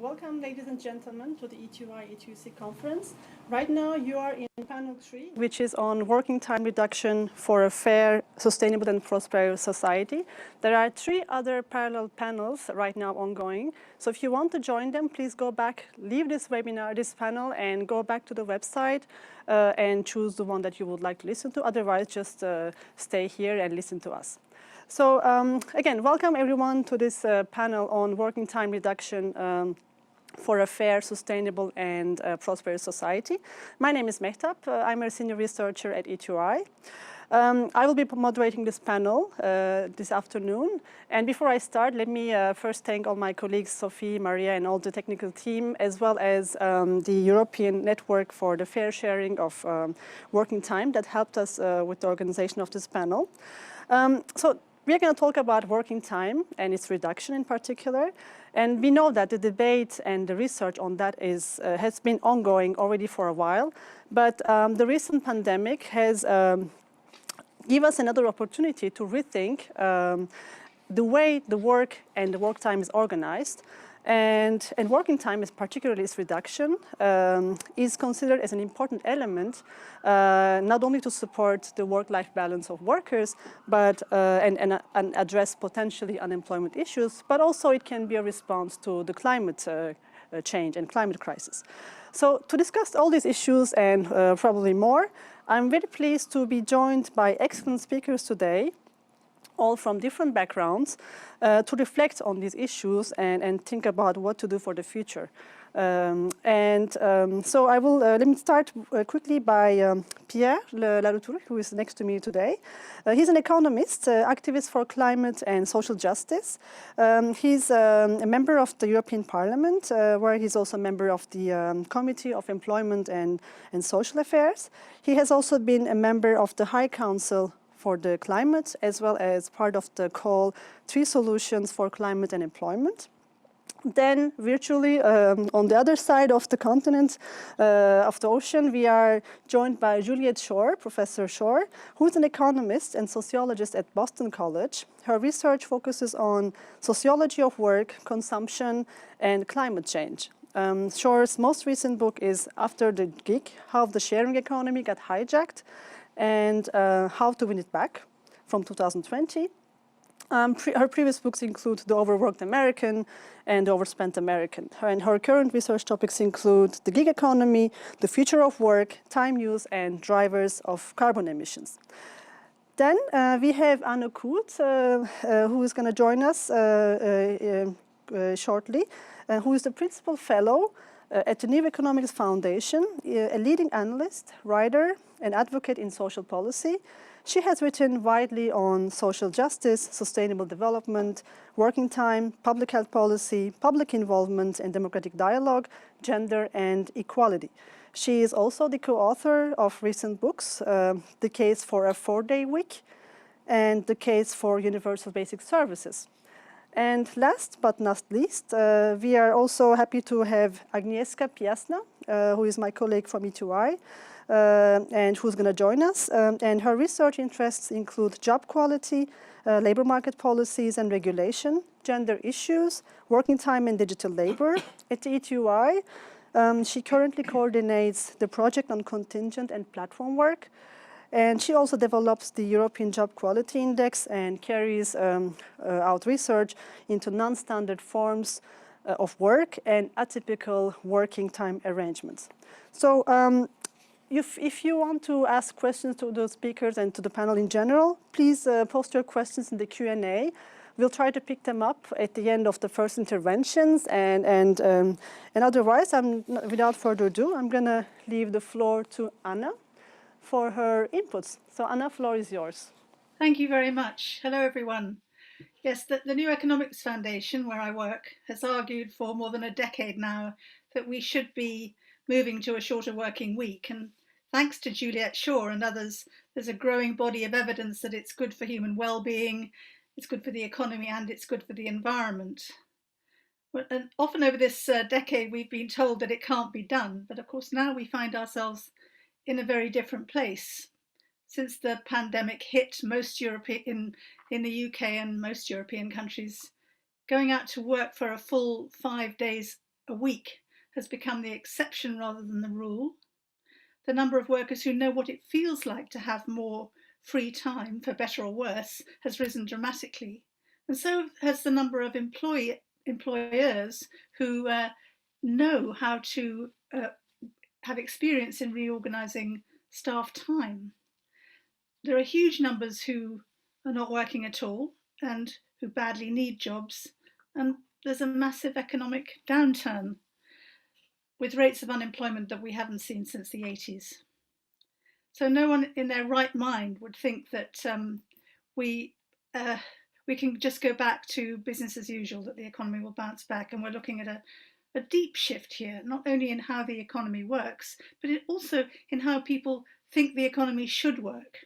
Welcome, ladies and gentlemen, to the E2I-E2C conference. Right now, you are in panel 3, which is on working time reduction for a fair, sustainable, and prosperous society. There are 3 other parallel panels right now ongoing. So if you want to join them, please go back, leave this webinar, this panel, and go back to the website and choose the one that you would like to listen to. Otherwise, just stay here and listen to us. So again, welcome everyone to this panel on working time reduction for a fair, sustainable, and prosperous society. My name is Mehtap. I'm a senior researcher at E2I. I will be moderating this panel this afternoon. And before I start, let me first thank all my colleagues, Sophie, Maria, and all the technical team, as well as the European Network for the Fair Sharing of Working Time that helped us with the organization of this panel. So we're going to talk about working time and its reduction in particular. And we know that the debate and the research on that has been ongoing already for a while. But the recent pandemic has given us another opportunity to rethink the way the work and the work time is organized. And working time, particularly its reduction, is considered as an important element, not only to support the work-life balance of workers, but and address potentially unemployment issues, but also it can be a response to the climate change and climate crisis. So to discuss all these issues and probably more, I'm very pleased to be joined by excellent speakers today, all from different backgrounds, to reflect on these issues and think about what to do for the future. So I will, let me start quickly by Pierre Laroutour, who is next to me today. He's an economist, activist for climate and social justice. He's a member of the European Parliament, where he's also a member of the Committee of Employment and Social Affairs. He has also been a member of the High Council for the climate, as well as part of the call 3 Solutions for Climate and Employment. Then virtually on the other side of the continent, of the ocean, we are joined by Juliet Schor, Professor Schor, who is an economist and sociologist at Boston College. Her research focuses on sociology of work, consumption, and climate change. Schor's most recent book is After the Gig, How the Sharing Economy Got Hijacked, and How to Win It Back from 2020. Her previous books include The Overworked American and The Overspent American. Her current research topics include the gig economy, the future of work, time use, and drivers of carbon emissions. Then we have Anne Koot, who is going to join us shortly, who is the principal fellow at the New Economics Foundation, a leading analyst, writer, and advocate in social policy. She has written widely on social justice, sustainable development, working time, public health policy, public involvement and democratic dialogue, gender and equality. She is also the co-author of recent books, The Case for a 4-Day Week and The Case for Universal Basic Services. And last but not least, we are also happy to have Agnieszka Piasna, who is my colleague from E2I, and who's going to join us. And her research interests include job quality, labor market policies and regulation, gender issues, working time and digital labor. At the E2I, she currently coordinates the project on contingent and platform work. And she also develops the European Job Quality Index and carries out research into non-standard forms of work and atypical working time arrangements. So if you want to ask questions to the speakers and to the panel in general, please post your questions in the Q&A. We'll try to pick them up at the end of the first interventions. And otherwise, without further ado, I'm going to leave the floor to Anna for her inputs. So Anna, floor is yours. Thank you very much. Hello, everyone. Yes, the New Economics Foundation, where I work, has argued for more than a decade now that we should be moving to a shorter working week. And thanks to Juliet Schor and others, there's a growing body of evidence that it's good for human well-being, it's good for the economy, and it's good for the environment. And often over this decade, we've been told that it can't be done. But of course, now we find ourselves in a very different place. Since the pandemic hit in the UK and most European countries, going out to work for a full 5 days a week has become the exception rather than the rule. The number of workers who know what it feels like to have more free time, for better or worse, has risen dramatically. And so has the number of employers who know how to have experience in reorganising staff time. There are huge numbers who are not working at all and who badly need jobs, and there's a massive economic downturn with rates of unemployment that we haven't seen since the 80s. So no one in their right mind would think that we can just go back to business as usual, that the economy will bounce back. And we're looking at a deep shift here, not only in how the economy works, but also in how people think the economy should work.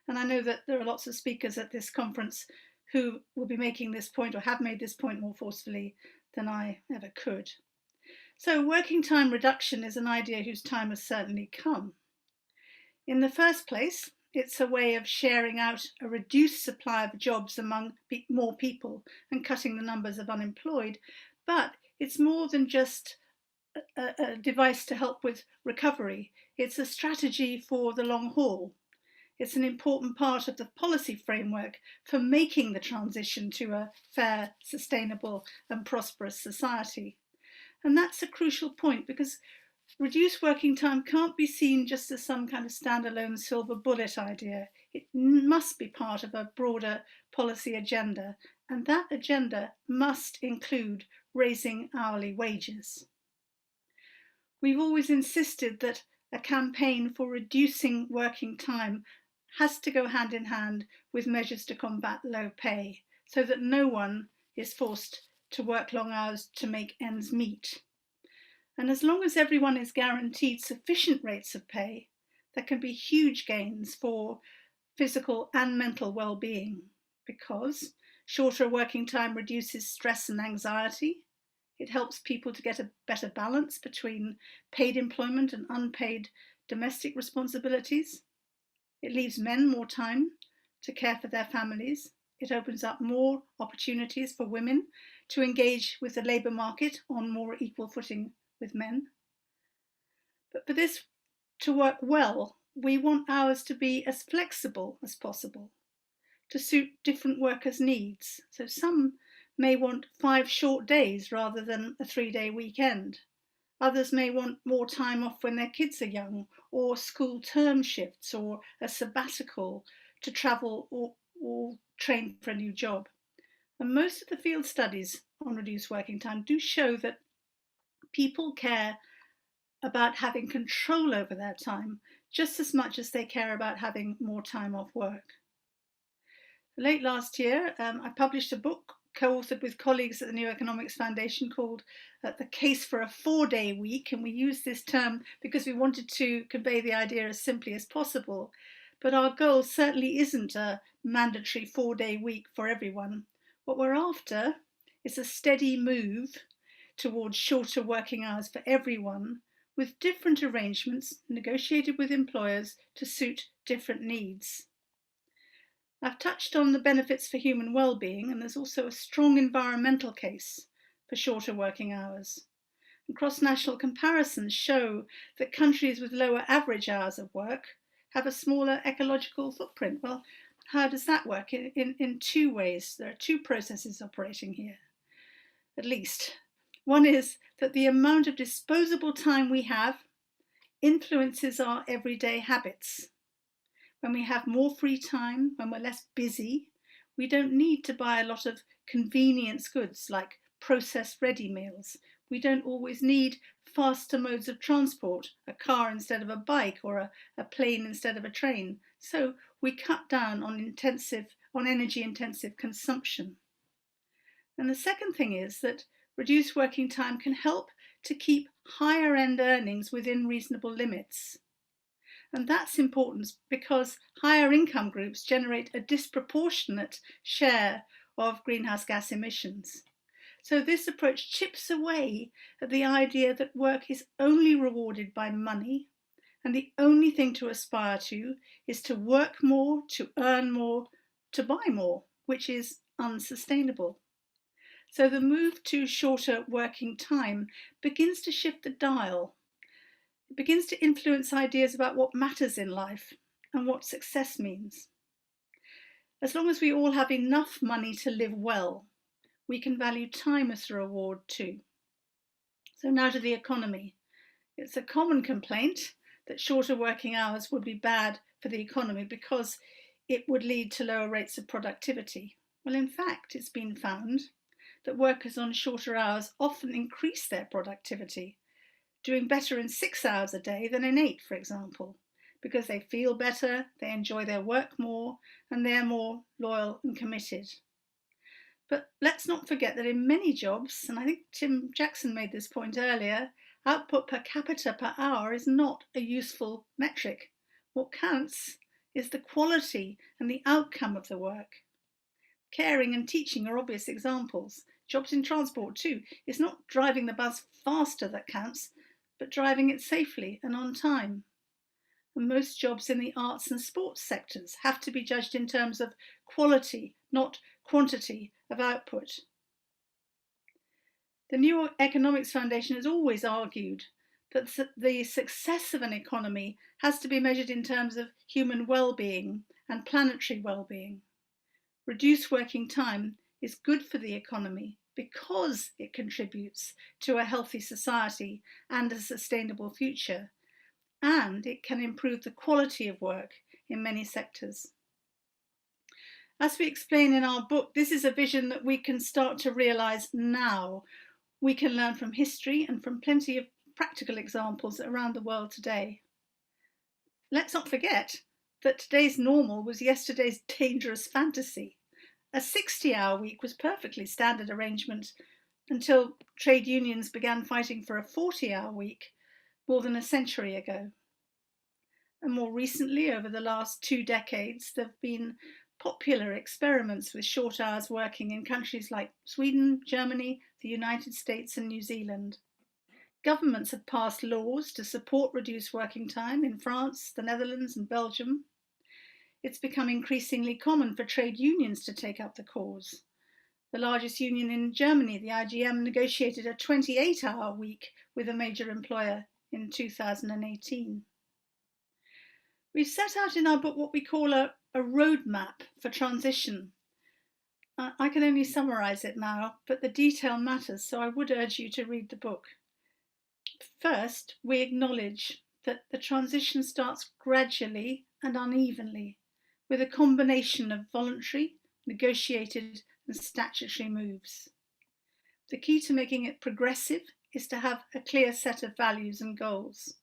And I know that there are lots of speakers at this conference who will be making this point or have made this point more forcefully than I ever could. So working time reduction is an idea whose time has certainly come. In the first place, it's a way of sharing out a reduced supply of jobs among more people and cutting the numbers of unemployed, but it's more than just a device to help with recovery. It's a strategy for the long haul. It's an important part of the policy framework for making the transition to a fair, sustainable and prosperous society. And that's a crucial point, because reduced working time can't be seen just as some kind of standalone silver bullet idea. It must be part of a broader policy agenda, and that agenda must include raising hourly wages. We've always insisted that a campaign for reducing working time has to go hand in hand with measures to combat low pay, so that no one is forced to work long hours to make ends meet. And as long as everyone is guaranteed sufficient rates of pay, there can be huge gains for physical and mental well-being, because shorter working time reduces stress and anxiety. It helps people to get a better balance between paid employment and unpaid domestic responsibilities. It leaves men more time to care for their families. It opens up more opportunities for women to engage with the labour market on more equal footing with men. But for this to work well, we want hours to be as flexible as possible to suit different workers' needs. So some may want 5 short days rather than a 3-day weekend. Others may want more time off when their kids are young, or school term shifts, or a sabbatical to travel or train for a new job. And most of the field studies on reduced working time do show that people care about having control over their time just as much as they care about having more time off work. Late last year, I published a book co-authored with colleagues at the New Economics Foundation called The Case for a 4-Day Week, and we used this term because we wanted to convey the idea as simply as possible. But our goal certainly isn't a mandatory 4-day week for everyone. What we're after is a steady move towards shorter working hours for everyone, with different arrangements negotiated with employers to suit different needs. I've touched on the benefits for human well-being, and there's also a strong environmental case for shorter working hours. And cross-national comparisons show that countries with lower average hours of work have a smaller ecological footprint. Well, how does that work? In 2 ways. There are 2 processes operating here, at least. One is that the amount of disposable time we have influences our everyday habits. When we have more free time, when we're less busy, we don't need to buy a lot of convenience goods like processed ready meals. We don't always need faster modes of transport, a car instead of a bike, or a plane instead of a train. So we cut down on energy-intensive consumption. And the second thing is that reduced working time can help to keep higher-end earnings within reasonable limits. And that's important because higher income groups generate a disproportionate share of greenhouse gas emissions. So this approach chips away at the idea that work is only rewarded by money, and the only thing to aspire to is to work more, to earn more, to buy more, which is unsustainable. So the move to shorter working time begins to shift the dial. It begins to influence ideas about what matters in life and what success means. As long as we all have enough money to live well, we can value time as a reward too. So now to the economy. It's a common complaint that shorter working hours would be bad for the economy because it would lead to lower rates of productivity. Well, in fact, it's been found that workers on shorter hours often increase their productivity, doing better in 6 hours a day than in 8, for example, because they feel better, they enjoy their work more, and they're more loyal and committed. But let's not forget that in many jobs, and I think Tim Jackson made this point earlier, output per capita per hour is not a useful metric. What counts is the quality and the outcome of the work. Caring and teaching are obvious examples. Jobs in transport too. It's not driving the bus faster that counts, but driving it safely and on time. And most jobs in the arts and sports sectors have to be judged in terms of quality, not quantity of output. The New Economics Foundation has always argued that the success of an economy has to be measured in terms of human well-being and planetary well-being. Reduced working time is good for the economy because it contributes to a healthy society and a sustainable future, and it can improve the quality of work in many sectors. As we explain in our book, this is a vision that we can start to realise now. We can learn from history and from plenty of practical examples around the world today. Let's not forget that today's normal was yesterday's dangerous fantasy. A 60-hour week was perfectly standard arrangement until trade unions began fighting for a 40-hour week more than a century ago. And more recently, over the last 2 decades, there have been popular experiments with short hours working in countries like Sweden, Germany, the United States and New Zealand. Governments have passed laws to support reduced working time in France, the Netherlands and Belgium. It's become increasingly common for trade unions to take up the cause. The largest union in Germany, the IGM, negotiated a 28-hour week with a major employer in 2018. We've set out in our book what we call a roadmap for transition. I can only summarise it now, but the detail matters, so I would urge you to read the book. First, we acknowledge that the transition starts gradually and unevenly, with a combination of voluntary, negotiated and statutory moves. The key to making it progressive is to have a clear set of values and goals.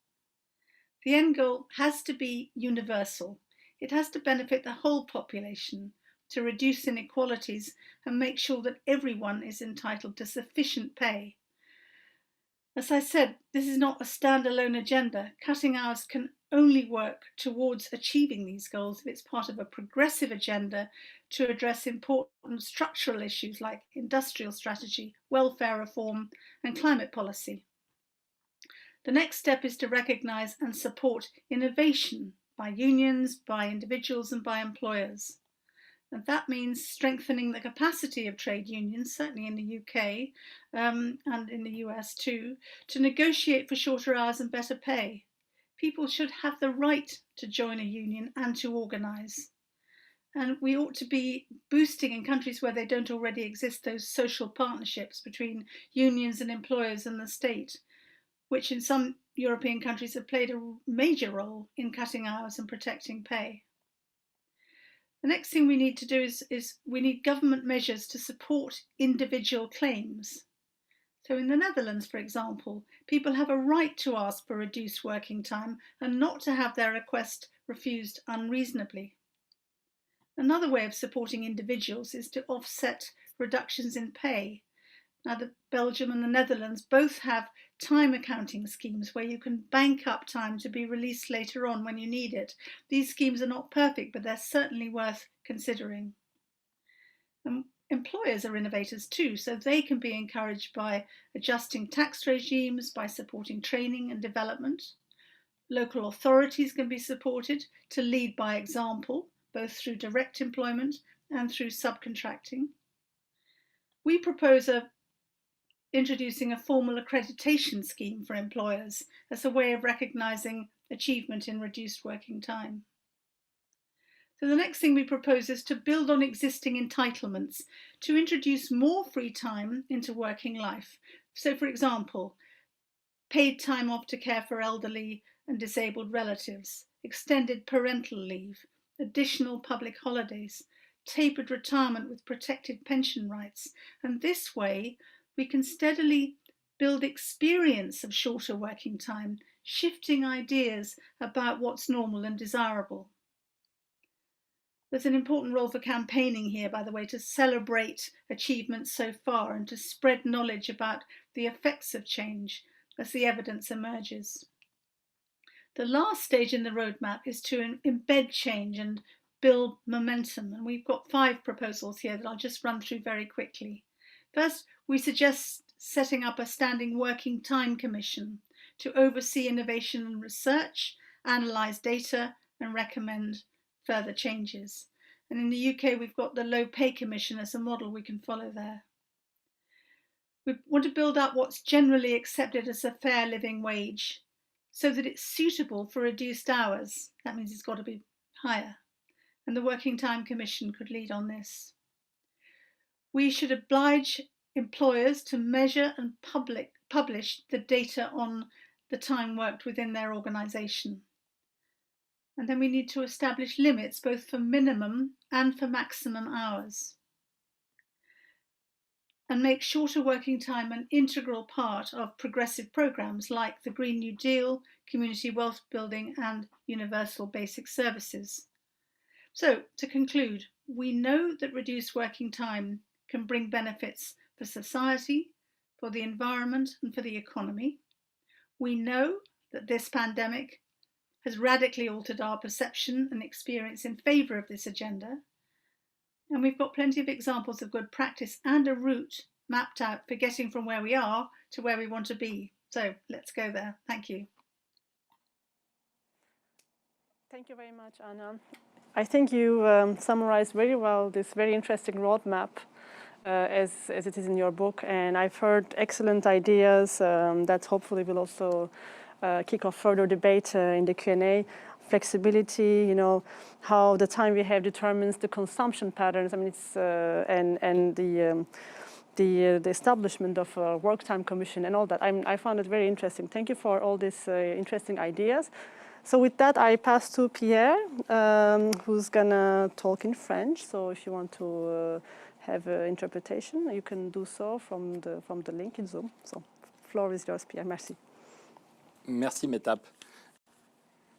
The end goal has to be universal. It has to benefit the whole population, to reduce inequalities and make sure that everyone is entitled to sufficient pay. As I said, this is not a standalone agenda. Cutting hours can only work towards achieving these goals if it's part of a progressive agenda to address important structural issues like industrial strategy, welfare reform and climate policy. The next step is to recognise and support innovation by unions, by individuals and by employers. And that means strengthening the capacity of trade unions, certainly in the UK and in the US too, to negotiate for shorter hours and better pay. People should have the right to join a union and to organise. And we ought to be boosting in countries where they don't already exist those social partnerships between unions and employers and the state, which in some European countries have played a major role in cutting hours and protecting pay. The next thing we need to do is we need government measures to support individual claims. So in the Netherlands, for example, people have a right to ask for reduced working time and not to have their request refused unreasonably. Another way of supporting individuals is to offset reductions in pay. Now, Belgium and the Netherlands both have time accounting schemes where you can bank up time to be released later on when you need it. These schemes are not perfect, but they're certainly worth considering. Employers are innovators too, so they can be encouraged by adjusting tax regimes, by supporting training and development. Local authorities can be supported to lead by example, both through direct employment and through subcontracting. We propose introducing a formal accreditation scheme for employers as a way of recognising achievement in reduced working time. So the next thing we propose is to build on existing entitlements to introduce more free time into working life. So for example, paid time off to care for elderly and disabled relatives, extended parental leave, additional public holidays, tapered retirement with protected pension rights. And this way, we can steadily build experience of shorter working time, shifting ideas about what's normal and desirable. There's an important role for campaigning here, by the way, to celebrate achievements so far and to spread knowledge about the effects of change as the evidence emerges. The last stage in the roadmap is to embed change and build momentum. And we've got 5 proposals here that I'll just run through very quickly. First, we suggest setting up a standing working time commission to oversee innovation and research, analyse data and recommend further changes. And in the UK, we've got the Low Pay Commission as a model we can follow there. We want to build up what's generally accepted as a fair living wage so that it's suitable for reduced hours. That means it's got to be higher. And the Working Time Commission could lead on this. We should oblige employers to measure and publish the data on the time worked within their organisation. And then we need to establish limits both for minimum and for maximum hours. And make shorter working time an integral part of progressive programmes like the Green New Deal, community wealth building and universal basic services. So, to conclude, we know that reduced working time can bring benefits for society, for the environment and for the economy. We know that this pandemic has radically altered our perception and experience in favour of this agenda. And we've got plenty of examples of good practice and a route mapped out for getting from where we are to where we want to be. So let's go there. Thank you. Thank you very much, Anna. I think you summarized very well this very interesting roadmap as it is in your book. And I've heard excellent ideas that hopefully will also kick off further debate in the Q&A. Flexibility, you know, how the time we have determines the consumption patterns. I mean, it's and the establishment of a work time commission and all that. I found it very interesting. Thank you for all these interesting ideas. So with that, I pass to Pierre, who's gonna talk in French. So if you want to have interpretation, you can do so from the link in Zoom. So, floor is yours, Pierre. Merci. Merci, Métap.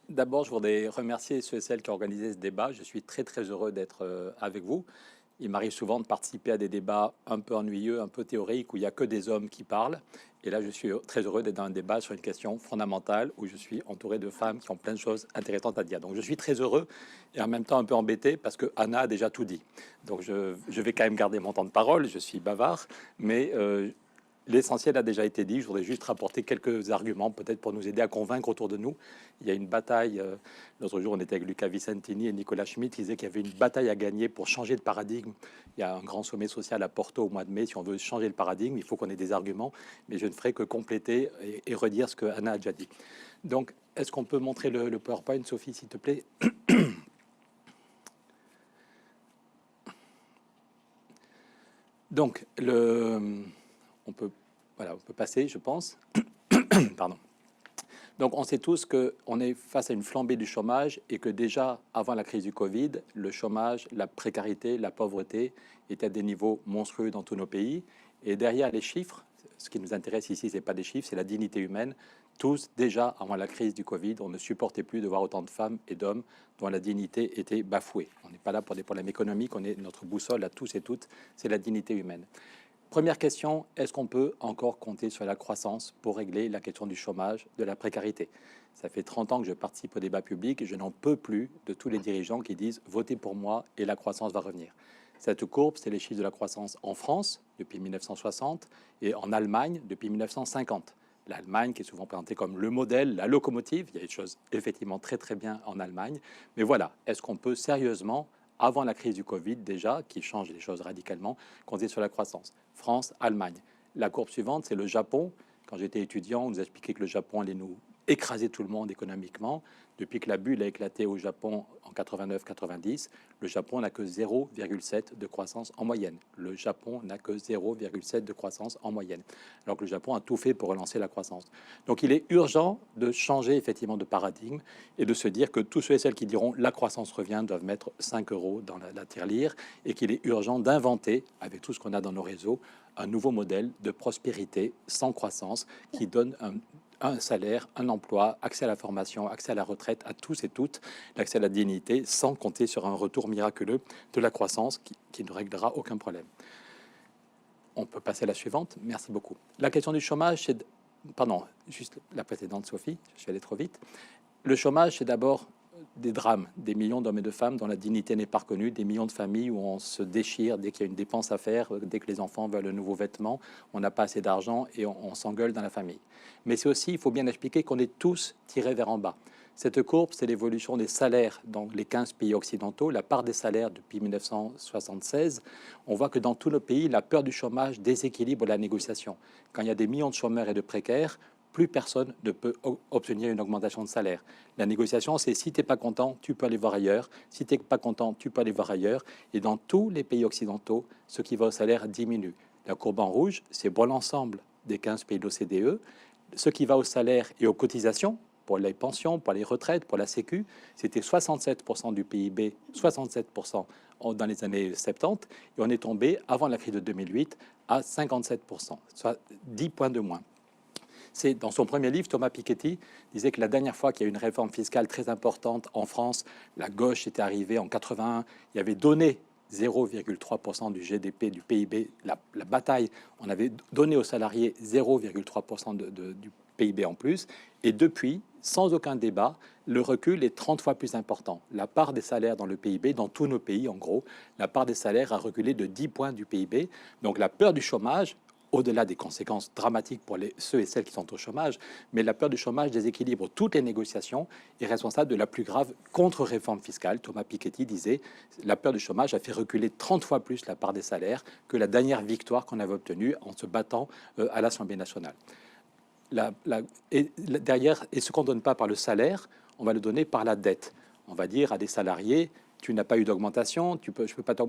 D'abord, je voudrais remercier ceux et celles qui ont organisé ce débat. Je suis très, très heureux d'être avec vous. Il m'arrive souvent de participer à des débats un peu ennuyeux, un peu théoriques, où il n'y a que des hommes qui parlent. Et là, je suis très heureux d'être dans un débat sur une question fondamentale, où je suis entouré de femmes qui ont plein de choses intéressantes à dire. Donc, je suis très heureux et en même temps un peu embêté parce que Anna a déjà tout dit. Donc, je vais quand même garder mon temps de parole. Je suis bavard, mais l'essentiel a déjà été dit. Je voudrais juste rapporter quelques arguments, peut-être pour nous aider à convaincre autour de nous. Il y a une bataille. L'autre jour, on était avec Luca Vicentini et Nicolas Schmitt. Ils disaient qu'il y avait une bataille à gagner pour changer de paradigme. Il y a un grand sommet social à Porto au mois de mai. Si on veut changer le paradigme, il faut qu'on ait des arguments. Mais je ne ferai que compléter et redire ce que Anna a déjà dit. Donc, est-ce qu'on peut montrer le PowerPoint, Sophie, s'il te plaît? Donc, on peut passer, je pense. Pardon. Donc, on sait tous qu'on est face à une flambée du chômage et que déjà, avant la crise du Covid, le chômage, la précarité, la pauvreté étaient à des niveaux monstrueux dans tous nos pays. Et derrière les chiffres, ce qui nous intéresse ici, ce n'est pas des chiffres, c'est la dignité humaine. Tous, déjà, avant la crise du Covid, on ne supportait plus de voir autant de femmes et d'hommes dont la dignité était bafouée. On n'est pas là pour des problèmes économiques, notre boussole à tous et toutes, c'est la dignité humaine. Première question, est-ce qu'on peut encore compter sur la croissance pour régler la question du chômage, de la précarité? Ça fait 30 ans que je participe au débat public et je n'en peux plus de tous les dirigeants qui disent « votez pour moi et la croissance va revenir ». Cette courbe, c'est les chiffres de la croissance en France depuis 1960 et en Allemagne depuis 1950. L'Allemagne qui est souvent présentée comme le modèle, la locomotive. Il y a des choses effectivement très très bien en Allemagne. Mais voilà, est-ce qu'on peut sérieusement avant la crise du Covid déjà, qui change les choses radicalement, comptait sur la croissance. France, Allemagne. La courbe suivante, c'est le Japon. Quand j'étais étudiant, on nous expliquait que le Japon allait nous écraser tout le monde économiquement. Depuis que la bulle a éclaté au Japon en 89-90, le Japon n'a que 0,7 de croissance en moyenne. Le Japon n'a que 0,7 de croissance en moyenne. Alors que le Japon a tout fait pour relancer la croissance. Donc il est urgent de changer effectivement de paradigme et de se dire que tous ceux et celles qui diront la croissance revient doivent mettre 5 euros dans la tirelire et qu'il est urgent d'inventer, avec tout ce qu'on a dans nos réseaux, un nouveau modèle de prospérité sans croissance qui donne un salaire, un emploi, accès à la formation, accès à la retraite à tous et toutes, l'accès à la dignité, sans compter sur un retour miraculeux de la croissance qui ne réglera aucun problème. On peut passer à la suivante. Merci beaucoup. La question du chômage, c'est... Pardon, juste la précédente, Sophie, je suis allé trop vite. Le chômage, c'est d'abord des drames, des millions d'hommes et de femmes dont la dignité n'est pas reconnue, des millions de familles où on se déchire dès qu'il y a une dépense à faire, dès que les enfants veulent un nouveau vêtement, on n'a pas assez d'argent et on s'engueule dans la famille. Mais c'est aussi, il faut bien expliquer qu'on est tous tirés vers en bas. Cette courbe, c'est l'évolution des salaires dans les 15 pays occidentaux, la part des salaires depuis 1976. On voit que dans tous nos pays, la peur du chômage déséquilibre la négociation. Quand il y a des millions de chômeurs et de précaires, plus personne ne peut obtenir une augmentation de salaire. La négociation, c'est si tu n'es pas content, tu peux aller voir ailleurs. Si tu n'es pas content, tu peux aller voir ailleurs. Et dans tous les pays occidentaux, ce qui va au salaire diminue. La courbe en rouge, c'est pour l'ensemble des 15 pays de l'OCDE. Ce qui va au salaire et aux cotisations, pour les pensions, pour les retraites, pour la Sécu, c'était 67% du PIB, 67% dans les années 70. Et on est tombé, avant la crise de 2008, à 57%, soit 10 points de moins. C'est dans son premier livre, Thomas Piketty disait que la dernière fois qu'il y a eu une réforme fiscale très importante en France, la gauche était arrivée en 81, il y avait donné 0,3% du GDP, du PIB, la bataille, on avait donné aux salariés 0,3% du PIB en plus, et depuis, sans aucun débat, le recul est 30 fois plus important. La part des salaires dans le PIB, dans tous nos pays en gros, la part des salaires a reculé de 10 points du PIB, donc la peur du chômage, au-delà des conséquences dramatiques pour ceux et celles qui sont au chômage, mais la peur du chômage déséquilibre toutes les négociations et est responsable de la plus grave contre-réforme fiscale. Thomas Piketty disait la peur du chômage a fait reculer 30 fois plus la part des salaires que la dernière victoire qu'on avait obtenue en se battant à l'Assemblée nationale. Derrière, et ce qu'on ne donne pas par le salaire, on va le donner par la dette. On va dire à des salariés, tu n'as pas eu d'augmentation,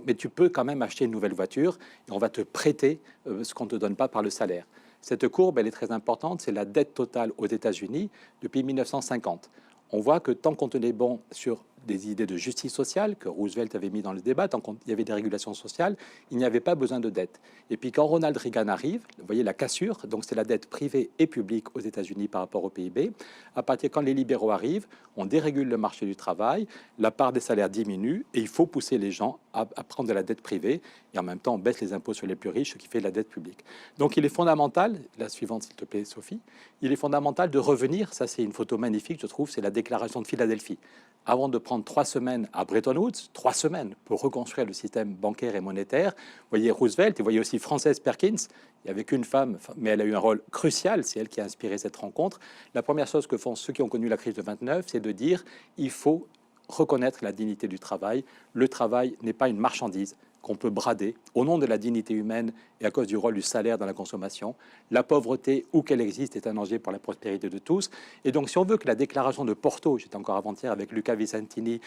mais tu peux quand même acheter une nouvelle voiture et on va te prêter ce qu'on ne te donne pas par le salaire. Cette courbe, elle est très importante, c'est la dette totale aux États-Unis depuis 1950. On voit que tant qu'on tenait bon sur des idées de justice sociale que Roosevelt avait mis dans le débat, tant qu'il y avait des régulations sociales, il n'y avait pas besoin de dette. Et puis quand Ronald Reagan arrive, vous voyez la cassure, donc c'est la dette privée et publique aux États-Unis par rapport au PIB. À partir quand les libéraux arrivent, on dérégule le marché du travail, la part des salaires diminue et il faut pousser les gens à prendre de la dette privée et en même temps on baisse les impôts sur les plus riches, ce qui fait de la dette publique. Donc il est fondamental, la suivante s'il te plaît Sophie, il est fondamental de revenir, ça c'est une photo magnifique je trouve, c'est la déclaration de Philadelphie. Avant de prendre 3 semaines à Bretton Woods, 3 semaines pour reconstruire le système bancaire et monétaire. Vous voyez Roosevelt, et vous voyez aussi Frances Perkins. Il n'y avait qu'une femme, mais elle a eu un rôle crucial, c'est elle qui a inspiré cette rencontre. La première chose que font ceux qui ont connu la crise de 29, c'est de dire il faut reconnaître la dignité du travail. Le travail n'est pas une marchandise qu'on peut brader au nom de la dignité humaine et à cause du rôle du salaire dans la consommation. La pauvreté, où qu'elle existe, est un danger pour la prospérité de tous. Et donc, si on veut que la déclaration de Porto, j'étais encore avant-hier avec Luca Vicentini,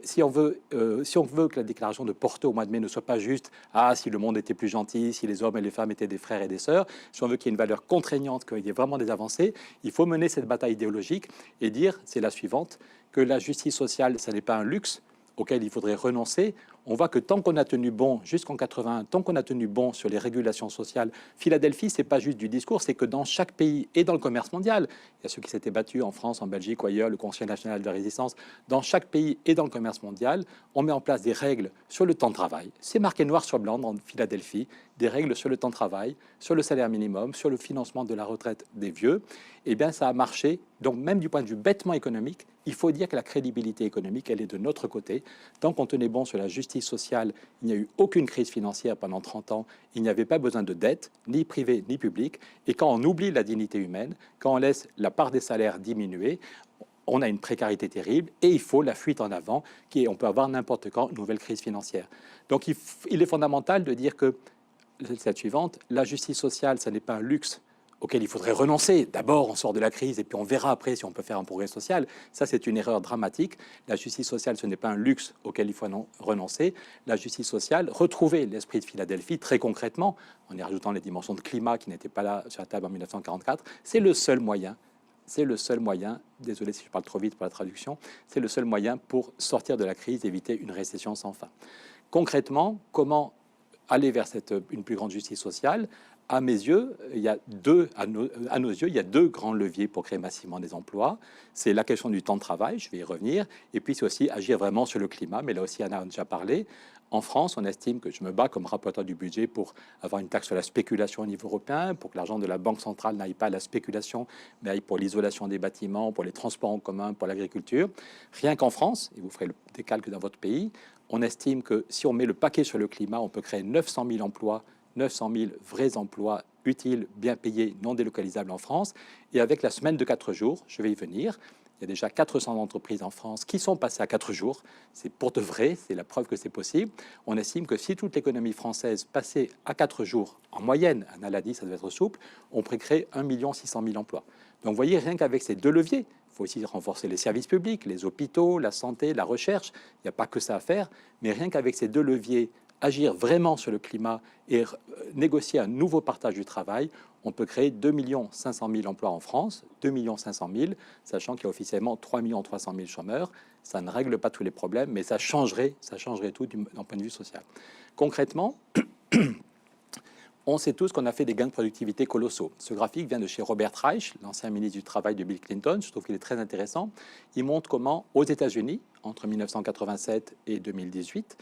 si on veut que la déclaration de Porto au mois de mai ne soit pas juste « Ah, si le monde était plus gentil, si les hommes et les femmes étaient des frères et des sœurs », si on veut qu'il y ait une valeur contraignante, qu'il y ait vraiment des avancées, il faut mener cette bataille idéologique et dire, c'est la suivante, que la justice sociale, ce n'est pas un luxe auquel il faudrait renoncer. On voit que tant qu'on a tenu bon, jusqu'en 81, tant qu'on a tenu bon sur les régulations sociales, Philadelphie, c'est pas juste du discours, c'est que dans chaque pays et dans le commerce mondial, il y a ceux qui s'étaient battus en France, en Belgique ou ailleurs, le Conseil national de résistance, dans chaque pays et dans le commerce mondial, on met en place des règles sur le temps de travail. C'est marqué noir sur blanc dans Philadelphie, des règles sur le temps de travail, sur le salaire minimum, sur le financement de la retraite des vieux. Eh bien, ça a marché. Donc, même du point de vue bêtement économique, il faut dire que la crédibilité économique, elle est de notre côté. Tant qu'on tenait bon sur la justice sociale, il n'y a eu aucune crise financière pendant 30 ans. Il n'y avait pas besoin de dette, ni privée, ni publique. Et quand on oublie la dignité humaine, quand on laisse la part des salaires diminuer, on a une précarité terrible et il faut la fuite en avant, on peut avoir n'importe quand une nouvelle crise financière. Donc il est fondamental de dire que, cette suivante, la justice sociale, ce n'est pas un luxe auquel il faudrait renoncer. D'abord, on sort de la crise et puis on verra après si on peut faire un progrès social. Ça, c'est une erreur dramatique. La justice sociale, ce n'est pas un luxe auquel il faut renoncer. La justice sociale, retrouver l'esprit de Philadelphie, très concrètement, en y rajoutant les dimensions de climat qui n'étaient pas là sur la table en 1944, c'est le seul moyen. C'est le seul moyen, désolé si je parle trop vite pour la traduction, c'est le seul moyen pour sortir de la crise, éviter une récession sans fin. Concrètement, comment aller vers une plus grande justice sociale? À mes yeux, à nos yeux, il y a deux grands leviers pour créer massivement des emplois. C'est la question du temps de travail, je vais y revenir, et puis c'est aussi agir vraiment sur le climat, mais là aussi Anna en a déjà parlé. En France, on estime que je me bats comme rapporteur du budget pour avoir une taxe sur la spéculation au niveau européen, pour que l'argent de la Banque centrale n'aille pas à la spéculation, mais aille pour l'isolation des bâtiments, pour les transports en commun, pour l'agriculture. Rien qu'en France, et vous ferez des calculs dans votre pays, on estime que si on met le paquet sur le climat, on peut créer 900 000 emplois, 900 000 vrais emplois utiles, bien payés, non délocalisables en France. Et avec la semaine de 4 jours, je vais y venir, il y a déjà 400 entreprises en France qui sont passées à 4 jours. C'est pour de vrai, c'est la preuve que c'est possible. On estime que si toute l'économie française passait à 4 jours, en moyenne, Anna l'a dit, ça doit être souple, on pourrait créer 1 600 000 emplois. Donc vous voyez, rien qu'avec ces deux leviers, il faut aussi renforcer les services publics, les hôpitaux, la santé, la recherche. Il n'y a pas que ça à faire, mais rien qu'avec ces deux leviers, agir vraiment sur le climat et négocier un nouveau partage du travail, on peut créer 2 500 000 emplois en France, 2 500 000, sachant qu'il y a officiellement 3 300 000 chômeurs. Ça ne règle pas tous les problèmes, mais ça changerait tout d'un point de vue social. Concrètement, on sait tous qu'on a fait des gains de productivité colossaux. Ce graphique vient de chez Robert Reich, l'ancien ministre du Travail de Bill Clinton. Je trouve qu'il est très intéressant. Il montre comment, aux États-Unis, entre 1987 et 2018,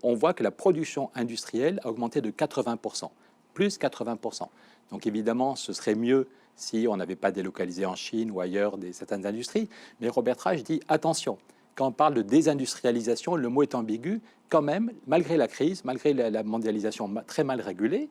on voit que la production industrielle a augmenté de 80%, plus 80%. Donc évidemment, ce serait mieux si on n'avait pas délocalisé en Chine ou ailleurs certaines industries. Mais Robert Reich dit, attention, quand on parle de désindustrialisation, le mot est ambigu. Quand même, malgré la crise, malgré la mondialisation très mal régulée,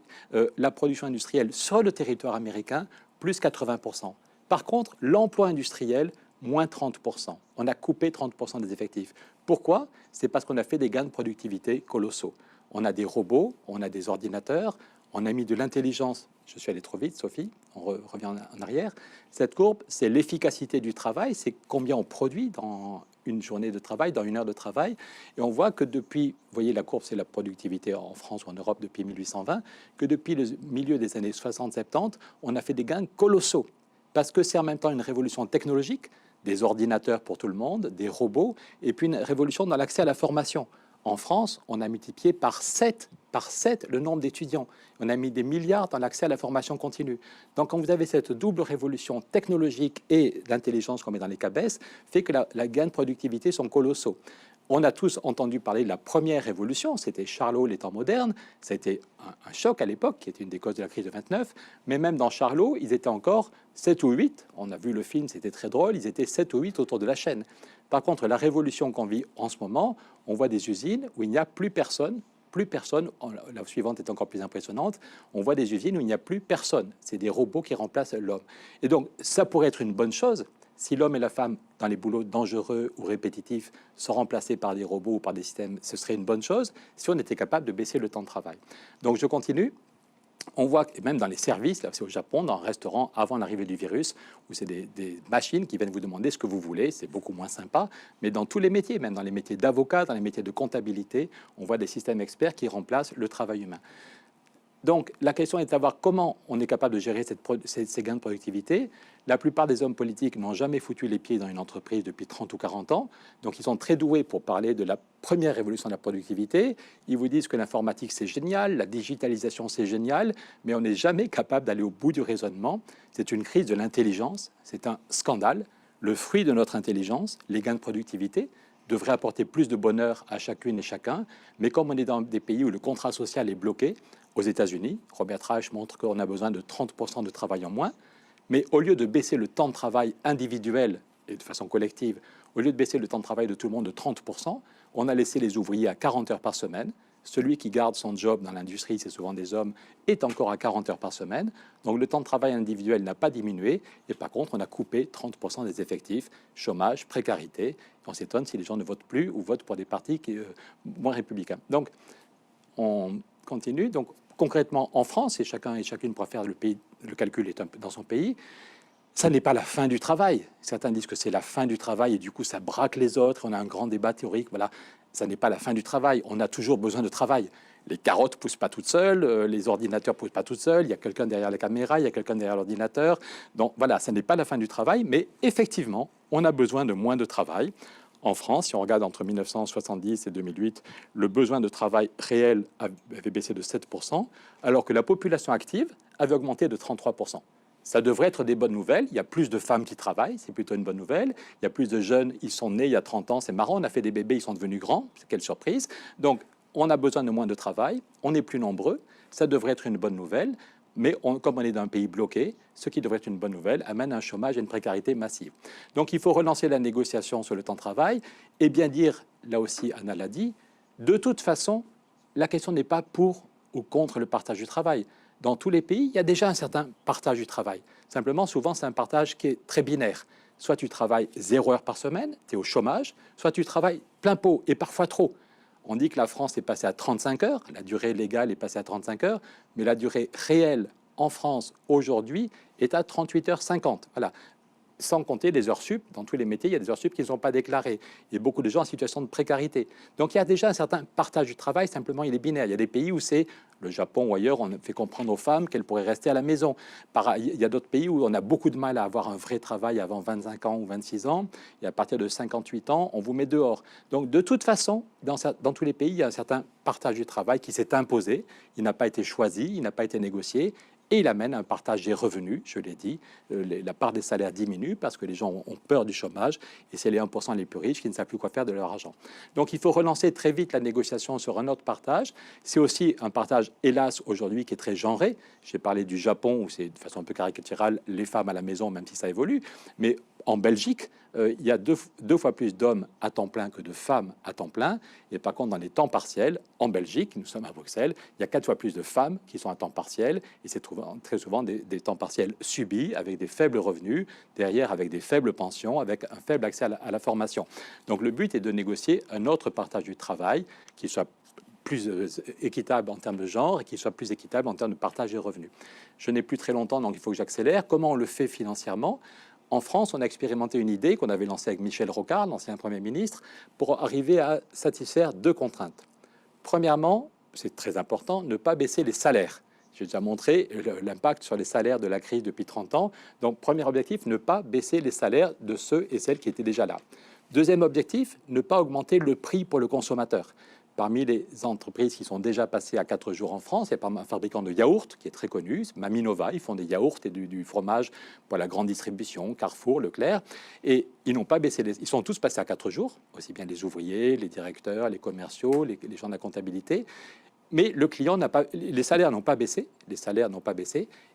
la production industrielle sur le territoire américain, plus 80%. Par contre, l'emploi industriel, moins 30%. On a coupé 30% des effectifs. Pourquoi? C'est parce qu'on a fait des gains de productivité colossaux. On a des robots, on a des ordinateurs, on a mis de l'intelligence. Je suis allé trop vite, Sophie, on revient en arrière. Cette courbe, c'est l'efficacité du travail, c'est combien on produit dans une journée de travail, dans une heure de travail. Et on voit que depuis, vous voyez la courbe, c'est la productivité en France ou en Europe depuis 1820, que depuis le milieu des années 60-70, on a fait des gains colossaux. Parce que c'est en même temps une révolution technologique, des ordinateurs pour tout le monde, des robots, et puis une révolution dans l'accès à la formation. En France, on a multiplié par 7 le nombre d'étudiants. On a mis des milliards dans l'accès à la formation continue. Donc, quand vous avez cette double révolution technologique et l'intelligence qu'on met dans les cabesses, fait que la gain de productivité sont colossaux. On a tous entendu parler de la première révolution, c'était Charlot, les temps modernes. Ça a été un choc à l'époque, qui était une des causes de la crise de 29. Mais même dans Charlot, ils étaient encore 7 ou 8. On a vu le film, c'était très drôle. Ils étaient 7 ou 8 autour de la chaîne. Par contre, la révolution qu'on vit en ce moment, on voit des usines où il n'y a plus personne. La suivante est encore plus impressionnante. On voit des usines où il n'y a plus personne. C'est des robots qui remplacent l'homme. Et donc, ça pourrait être une bonne chose si l'homme et la femme, dans les boulots dangereux ou répétitifs, sont remplacés par des robots ou par des systèmes. Ce serait une bonne chose si on était capable de baisser le temps de travail. Donc, je continue. On voit que même dans les services, là c'est au Japon, dans un restaurant avant l'arrivée du virus, où c'est des machines qui viennent vous demander ce que vous voulez, c'est beaucoup moins sympa, mais dans tous les métiers, même dans les métiers d'avocat, dans les métiers de comptabilité, on voit des systèmes experts qui remplacent le travail humain. Donc la question est de savoir comment on est capable de gérer ces gains de productivité. La plupart des hommes politiques n'ont jamais foutu les pieds dans une entreprise depuis 30 ou 40 ans, donc ils sont très doués pour parler de la première révolution de la productivité. Ils vous disent que l'informatique c'est génial, la digitalisation c'est génial, mais on n'est jamais capable d'aller au bout du raisonnement. C'est une crise de l'intelligence, c'est un scandale. Le fruit de notre intelligence, les gains de productivité, devrait apporter plus de bonheur à chacune et chacun, mais comme on est dans des pays où le contrat social est bloqué, aux États-Unis, Robert Reich montre qu'on a besoin de 30% de travail en moins, mais au lieu de baisser le temps de travail individuel et de façon collective, au lieu de baisser le temps de travail de tout le monde de 30%, on a laissé les ouvriers à 40 heures par semaine, Celui qui garde son job dans l'industrie, c'est souvent des hommes, est encore à 40 heures par semaine. Donc le temps de travail individuel n'a pas diminué. Et par contre, on a coupé 30% des effectifs, chômage, précarité. On s'étonne si les gens ne votent plus ou votent pour des partis moins républicains. Donc, on continue. Donc, concrètement, en France, et chacun et chacune pourra faire le calcul est un peu dans son pays, ça n'est pas la fin du travail. Certains disent que c'est la fin du travail et du coup, ça braque les autres. On a un grand débat théorique. Voilà, ça n'est pas la fin du travail. On a toujours besoin de travail. Les carottes poussent pas toutes seules, les ordinateurs poussent pas toutes seules. Il y a quelqu'un derrière la caméra, il y a quelqu'un derrière l'ordinateur. Donc voilà, ça n'est pas la fin du travail, mais effectivement, on a besoin de moins de travail. En France, si on regarde entre 1970 et 2008, le besoin de travail réel avait baissé de 7%, alors que la population active avait augmenté de 33%. Ça devrait être des bonnes nouvelles. Il y a plus de femmes qui travaillent, c'est plutôt une bonne nouvelle. Il y a plus de jeunes, ils sont nés il y a 30 ans, c'est marrant, on a fait des bébés, ils sont devenus grands, quelle surprise. Donc, on a besoin de moins de travail, on est plus nombreux, ça devrait être une bonne nouvelle. Mais comme on est dans un pays bloqué, ce qui devrait être une bonne nouvelle amène un chômage et une précarité massive. Donc il faut relancer la négociation sur le temps de travail et bien dire, là aussi Anna l'a dit, de toute façon, la question n'est pas pour ou contre le partage du travail. Dans tous les pays, il y a déjà un certain partage du travail. Simplement, souvent, c'est un partage qui est très binaire. Soit tu travailles 0 heure par semaine, tu es au chômage, soit tu travailles plein pot et parfois trop. On dit que la France est passée à 35 heures, la durée légale est passée à 35 heures, mais la durée réelle en France aujourd'hui est à 38h50. Voilà. Sans compter les heures sup, dans tous les métiers, il y a des heures sup qui ne sont pas déclarées. Il y a beaucoup de gens en situation de précarité. Donc il y a déjà un certain partage du travail, simplement il est binaire. Il y a des pays où c'est, le Japon ou ailleurs, on fait comprendre aux femmes qu'elles pourraient rester à la maison. Il y a d'autres pays où on a beaucoup de mal à avoir un vrai travail avant 25 ans ou 26 ans. Et à partir de 58 ans, on vous met dehors. Donc de toute façon, dans tous les pays, il y a un certain partage du travail qui s'est imposé. Il n'a pas été choisi, il n'a pas été négocié. Et il amène un partage des revenus, je l'ai dit. La part des salaires diminue parce que les gens ont peur du chômage et c'est les 1% les plus riches qui ne savent plus quoi faire de leur argent. Donc il faut relancer très vite la négociation sur un autre partage. C'est aussi un partage, hélas, aujourd'hui qui est très genré. J'ai parlé du Japon où c'est de façon un peu caricaturale les femmes à la maison, même si ça évolue. Mais en Belgique, il y a deux fois plus d'hommes à temps plein que de femmes à temps plein. Et par contre, dans les temps partiels, en Belgique, nous sommes à Bruxelles, il y a 4 fois plus de femmes qui sont à temps partiel. Et c'est très souvent des temps partiels subis, avec des faibles revenus, derrière avec des faibles pensions, avec un faible accès à la formation. Donc le but est de négocier un autre partage du travail qui soit plus équitable en termes de genre et qui soit plus équitable en termes de partage des revenus. Je n'ai plus très longtemps, donc il faut que j'accélère. Comment on le fait financièrement ? En France, on a expérimenté une idée qu'on avait lancée avec Michel Rocard, l'ancien Premier ministre, pour arriver à satisfaire 2 contraintes. Premièrement, c'est très important, ne pas baisser les salaires. J'ai déjà montré l'impact sur les salaires de la crise depuis 30 ans. Donc, premier objectif, ne pas baisser les salaires de ceux et celles qui étaient déjà là. Deuxième objectif, ne pas augmenter le prix pour le consommateur. Parmi les entreprises qui sont déjà passées à 4 jours en France, il y a un fabricant de yaourts qui est très connu, Maminova. Ils font des yaourts et du fromage pour la grande distribution, Carrefour, Leclerc. Et ils n'ont pas baissé ils sont tous passés à 4 jours, aussi bien les ouvriers, les directeurs, les commerciaux, les gens de la comptabilité. Mais le client n'a pas, les salaires n'ont pas baissé,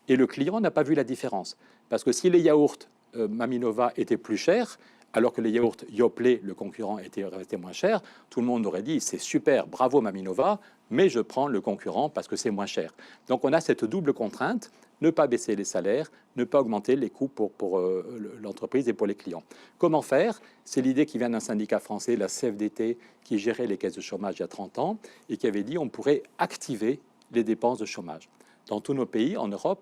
et le client n'a pas vu la différence. Parce que si les yaourts Maminova étaient plus chers, alors que les yaourts Yoplait, le concurrent, étaient restés moins chers, tout le monde aurait dit c'est super, bravo Maminova, mais je prends le concurrent parce que c'est moins cher. Donc on a cette double contrainte, ne pas baisser les salaires, ne pas augmenter les coûts pour l'entreprise et pour les clients. Comment faire? C'est l'idée qui vient d'un syndicat français, la CFDT, qui gérait les caisses de chômage il y a 30 ans et qui avait dit on pourrait activer les dépenses de chômage. Dans tous nos pays, en Europe,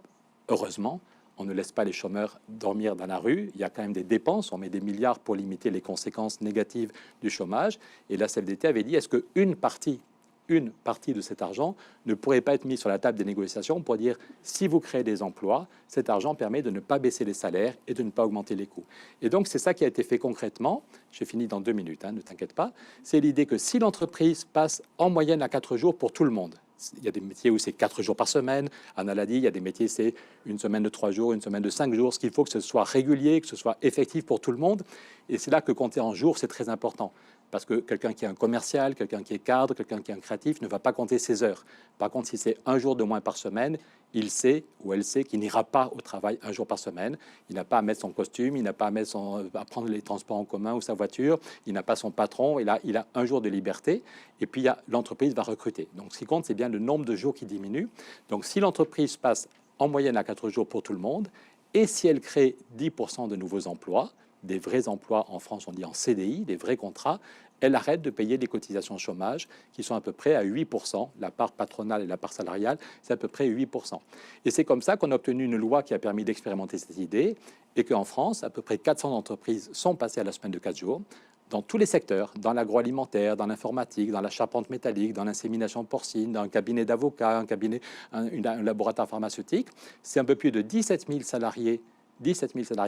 heureusement, on ne laisse pas les chômeurs dormir dans la rue. Il y a quand même des dépenses. On met des milliards pour limiter les conséquences négatives du chômage. Et la CFDT avait dit, est-ce qu'une partie de cet argent ne pourrait pas être mise sur la table des négociations pour dire, si vous créez des emplois, cet argent permet de ne pas baisser les salaires et de ne pas augmenter les coûts. Et donc, c'est ça qui a été fait concrètement. J'ai fini dans 2 minutes, ne t'inquiète pas. C'est l'idée que si l'entreprise passe en moyenne à 4 jours pour tout le monde, il y a des métiers où c'est 4 jours par semaine. Anna l'a dit, il y a des métiers, c'est une semaine de 3 jours, une semaine de 5 jours. Ce qu'il faut que ce soit régulier, que ce soit effectif pour tout le monde. Et c'est là que compter en jours, c'est très important. Parce que quelqu'un qui est un commercial, quelqu'un qui est cadre, quelqu'un qui est un créatif ne va pas compter ses heures. Par contre, si c'est 1 jour de moins par semaine, il sait ou elle sait qu'il n'ira pas au travail un jour par semaine. Il n'a pas à mettre son costume, il n'a pas à prendre les transports en commun ou sa voiture, il n'a pas son patron, il a un jour de liberté. Et puis, l'entreprise va recruter. Donc, ce qui compte, c'est bien le nombre de jours qui diminue. Donc, si l'entreprise passe en moyenne à 4 jours pour tout le monde, et si elle crée 10% de nouveaux emplois, des vrais emplois en France, on dit en CDI, des vrais contrats, elle arrête de payer des cotisations chômage qui sont à peu près à 8%. La part patronale et la part salariale, c'est à peu près 8%. Et c'est comme ça qu'on a obtenu une loi qui a permis d'expérimenter cette idée et qu'en France, à peu près 400 entreprises sont passées à la semaine de 4 jours dans tous les secteurs, dans l'agroalimentaire, dans l'informatique, dans la charpente métallique, dans l'insémination porcine, dans un cabinet d'avocats, un laboratoire pharmaceutique. C'est un peu plus de 17 000 salariés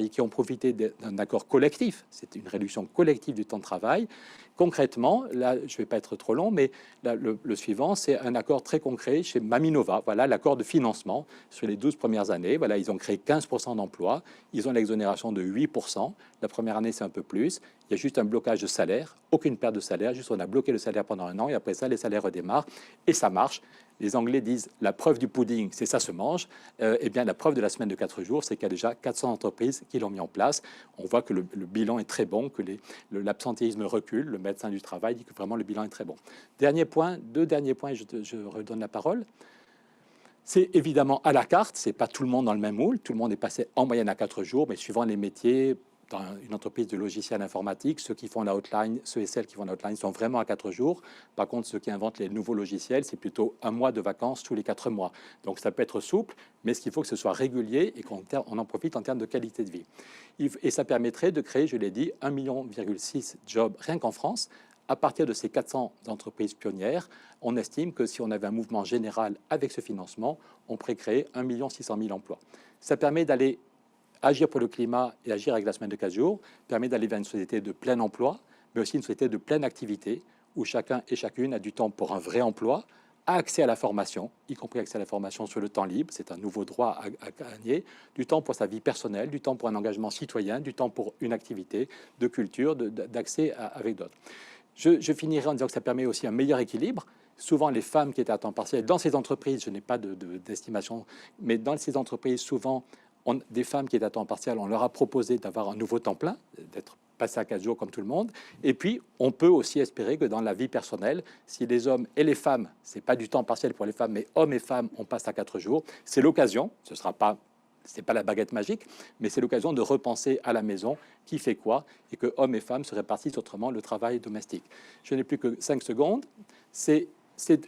qui ont profité d'un accord collectif. C'est une réduction collective du temps de travail. Concrètement, là, je ne vais pas être trop long, mais là, le suivant, c'est un accord très concret chez Maminova. Voilà l'accord de financement sur les 12 premières années. Voilà, ils ont créé 15% d'emplois. Ils ont l'exonération de 8%. La première année, c'est un peu plus. Il y a juste un blocage de salaire, aucune perte de salaire. Juste, on a bloqué le salaire pendant un an et après ça, les salaires redémarrent et ça marche. Les Anglais disent la preuve du pudding, c'est ça se mange. Eh bien, la preuve de la semaine de 4 jours, c'est qu'il y a déjà 400 entreprises qui l'ont mis en place. On voit que le bilan est très bon, que l'absentéisme recule. Le médecin du travail dit que vraiment le bilan est très bon. Deux derniers points, je redonne la parole. C'est évidemment à la carte, c'est pas tout le monde dans le même moule. Tout le monde est passé en moyenne à 4 jours, mais suivant les métiers, dans une entreprise de logiciels informatiques, ceux qui font la outline, ceux et celles qui font la outline sont vraiment à 4 jours. Par contre, ceux qui inventent les nouveaux logiciels, c'est plutôt un mois de vacances tous les 4 mois. Donc ça peut être souple, mais ce qu'il faut que ce soit régulier et qu'on en profite en termes de qualité de vie. Et ça permettrait de créer, je l'ai dit, 1,6 million de jobs rien qu'en France. À partir de ces 400 entreprises pionnières, on estime que si on avait un mouvement général avec ce financement, on pourrait créer 1,6 million emplois. Ça permet d'aller agir pour le climat et agir avec la semaine de 4 jours, permet d'aller vers une société de plein emploi, mais aussi une société de pleine activité, où chacun et chacune a du temps pour un vrai emploi, a accès à la formation, y compris accès à la formation sur le temps libre, c'est un nouveau droit à gagner, du temps pour sa vie personnelle, du temps pour un engagement citoyen, du temps pour une activité de culture, d'accès avec d'autres. Je finirai en disant que ça permet aussi un meilleur équilibre. Souvent, les femmes qui étaient à temps partiel, dans ces entreprises, je n'ai pas d'estimation, mais dans ces entreprises, souvent, des femmes qui étaient à temps partiel, on leur a proposé d'avoir un nouveau temps plein, d'être passé à 4 jours comme tout le monde. Et puis, on peut aussi espérer que dans la vie personnelle, si les hommes et les femmes, c'est pas du temps partiel pour les femmes, mais hommes et femmes, on passe à 4 jours, c'est l'occasion, c'est pas la baguette magique, mais c'est l'occasion de repenser à la maison qui fait quoi et que hommes et femmes se répartissent autrement le travail domestique. Je n'ai plus que 5 secondes. C'est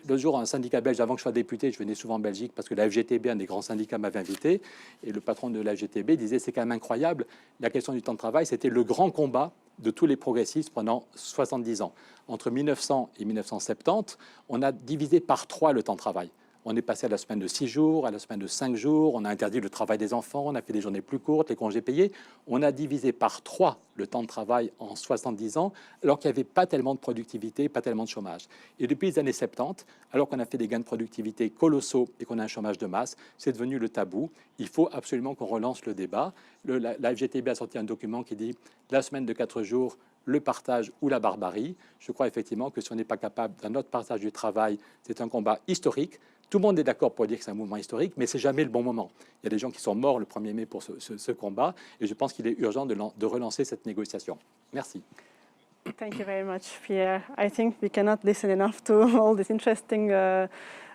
le jour un syndicat belge, avant que je sois député, je venais souvent en Belgique parce que la FGTB, un des grands syndicats, m'avait invité. Et le patron de la FGTB disait, c'est quand même incroyable, la question du temps de travail, c'était le grand combat de tous les progressistes pendant 70 ans. Entre 1900 et 1970, on a divisé par 3 le temps de travail. On est passé à la semaine de 6 jours, à la semaine de 5 jours, on a interdit le travail des enfants, on a fait des journées plus courtes, les congés payés. On a divisé par 3 le temps de travail en 70 ans, alors qu'il n'y avait pas tellement de productivité, pas tellement de chômage. Et depuis les années 70, alors qu'on a fait des gains de productivité colossaux et qu'on a un chômage de masse, c'est devenu le tabou. Il faut absolument qu'on relance le débat. La FGTB a sorti un document qui dit « La semaine de 4 jours, le partage ou la barbarie ». Je crois effectivement que si on n'est pas capable d'un autre partage du travail, c'est un combat historique. Tout le monde est d'accord pour dire que c'est un mouvement historique, mais c'est jamais le bon moment. Il y a des gens qui sont morts le 1er mai pour ce combat, et je pense qu'il est urgent de relancer cette négociation. Merci. Thank you very much, Pierre. I think we cannot listen enough to all these interesting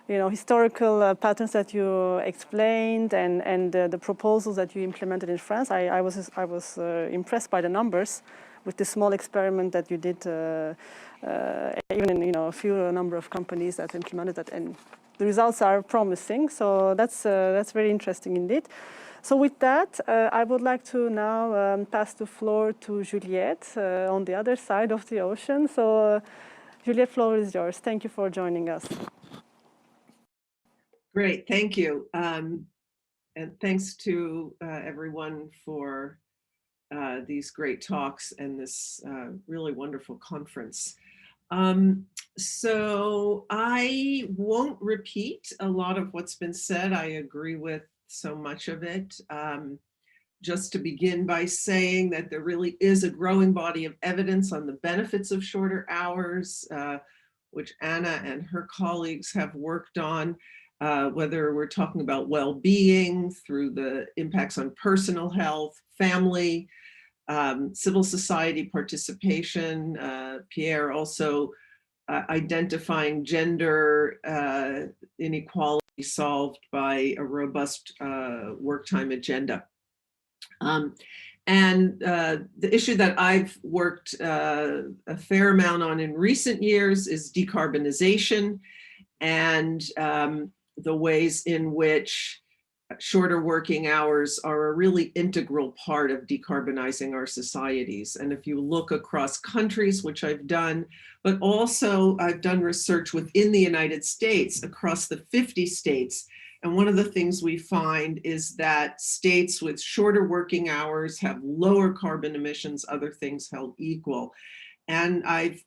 historical patterns that you explained and the proposals that you implemented in France. I was impressed by the numbers with the small experiment that you did, even in a few number of companies that implemented that, and the results are promising. So that's very interesting indeed. So with that, I would like to now pass the floor to Juliette on the other side of the ocean. So Juliette, floor is yours. Thank you for joining us. Great, thank you. And thanks to everyone for these great talks and this really wonderful conference. So I won't repeat a lot of what's been said. I agree with so much of it. Just to begin by saying that there really is a growing body of evidence on the benefits of shorter hours, which Anna and her colleagues have worked on. whether we're talking about well-being through the impacts on personal health, family, civil society participation. Pierre also identifying gender inequality solved by a robust work time agenda. And the issue that I've worked a fair amount on in recent years is decarbonization and the ways in which shorter working hours are a really integral part of decarbonizing our societies. And if you look across countries, which I've done, but also I've done research within the United States, across the 50 states. And one of the things we find is that states with shorter working hours have lower carbon emissions, other things held equal. And I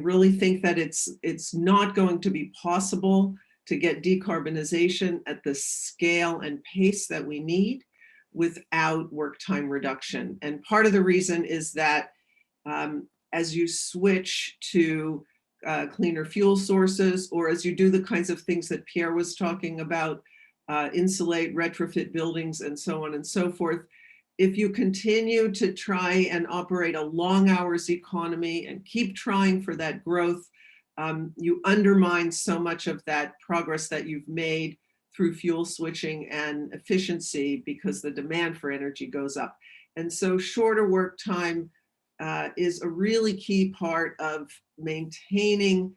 really think that it's not going to be possible to get decarbonization at the scale and pace that we need without work time reduction. And part of the reason is that as you switch to cleaner fuel sources, or as you do the kinds of things that Pierre was talking about, insulate, retrofit buildings, and so on and so forth, if you continue to try and operate a long hours economy and keep trying for that growth, you undermine so much of that progress that you've made through fuel switching and efficiency because the demand for energy goes up. And so shorter work time is a really key part of maintaining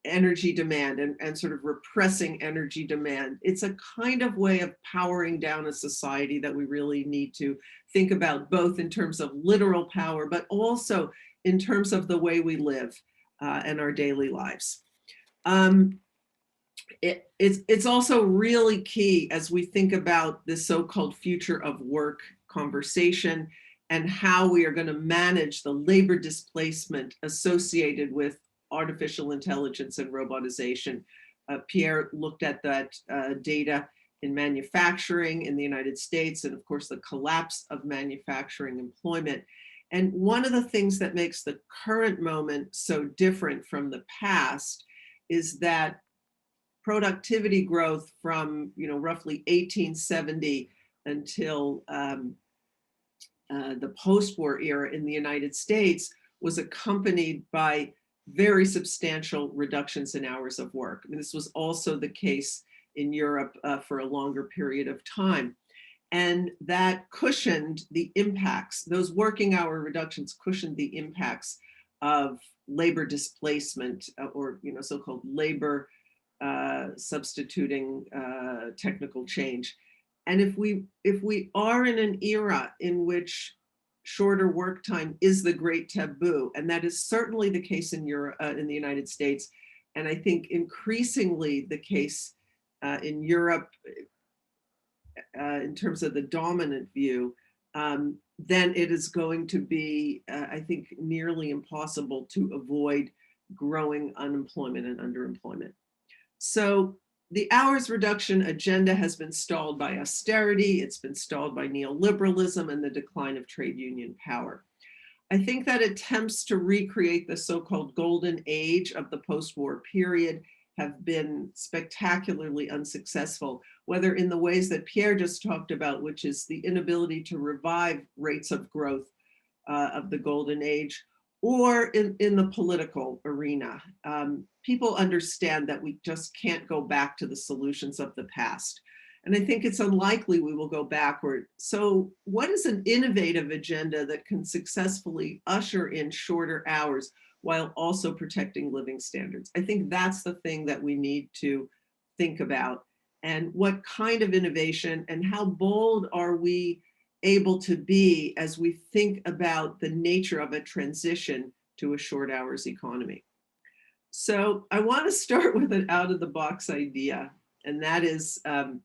energy demand and sort of repressing energy demand. It's a kind of way of powering down a society that we really need to think about, both in terms of literal power, but also in terms of the way we live and our daily lives. It's also really key as we think about the so-called future of work conversation and how we are going to manage the labor displacement associated with artificial intelligence and robotization. Pierre looked at that data in manufacturing in the United States, and of course the collapse of manufacturing employment. And one of the things that makes the current moment so different from the past is that productivity growth from roughly 1870 until the post-war era in the United States was accompanied by very substantial reductions in hours of work. I mean, this was also the case in Europe for a longer period of time. And that cushioned the impacts, those working hour reductions cushioned the impacts of labor displacement or so-called labor substituting technical change. And if we are in an era in which shorter work time is the great taboo, and that is certainly the case in Europe, in the United States, and I think increasingly the case in Europe in terms of the dominant view, then it is going to be, I think, nearly impossible to avoid growing unemployment and underemployment. So the hours reduction agenda has been stalled by austerity, it's been stalled by neoliberalism and the decline of trade union power. I think that attempts to recreate the so-called golden age of the post-war period have been spectacularly unsuccessful, whether in the ways that Pierre just talked about, which is the inability to revive rates of growth of the golden age, or in the political arena. People understand that we just can't go back to the solutions of the past. And I think it's unlikely we will go backward. So what is an innovative agenda that can successfully usher in shorter hours while also protecting living standards? I think that's the thing that we need to think about. And what kind of innovation and how bold are we able to be as we think about the nature of a transition to a short hours economy? So I want to start with an out-of-the-box idea, and that is, can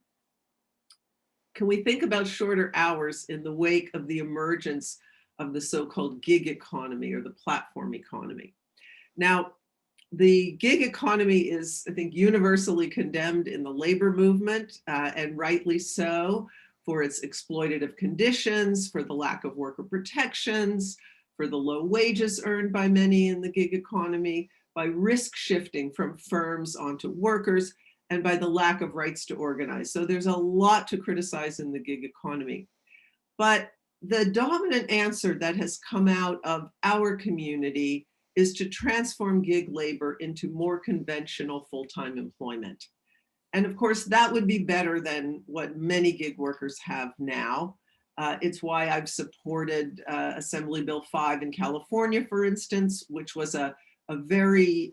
we think about shorter hours in the wake of the emergence of the so-called gig economy or the platform economy? Now, the gig economy is, I think, universally condemned in the labor movement, and rightly so, for its exploitative conditions, for the lack of worker protections, for the low wages earned by many in the gig economy, by risk shifting from firms onto workers, and by the lack of rights to organize. So there's a lot to criticize in the gig economy. But the dominant answer that has come out of our community is to transform gig labor into more conventional full-time employment. And of course, that would be better than what many gig workers have now. It's why I've supported Assembly Bill 5 in California, for instance, which was a very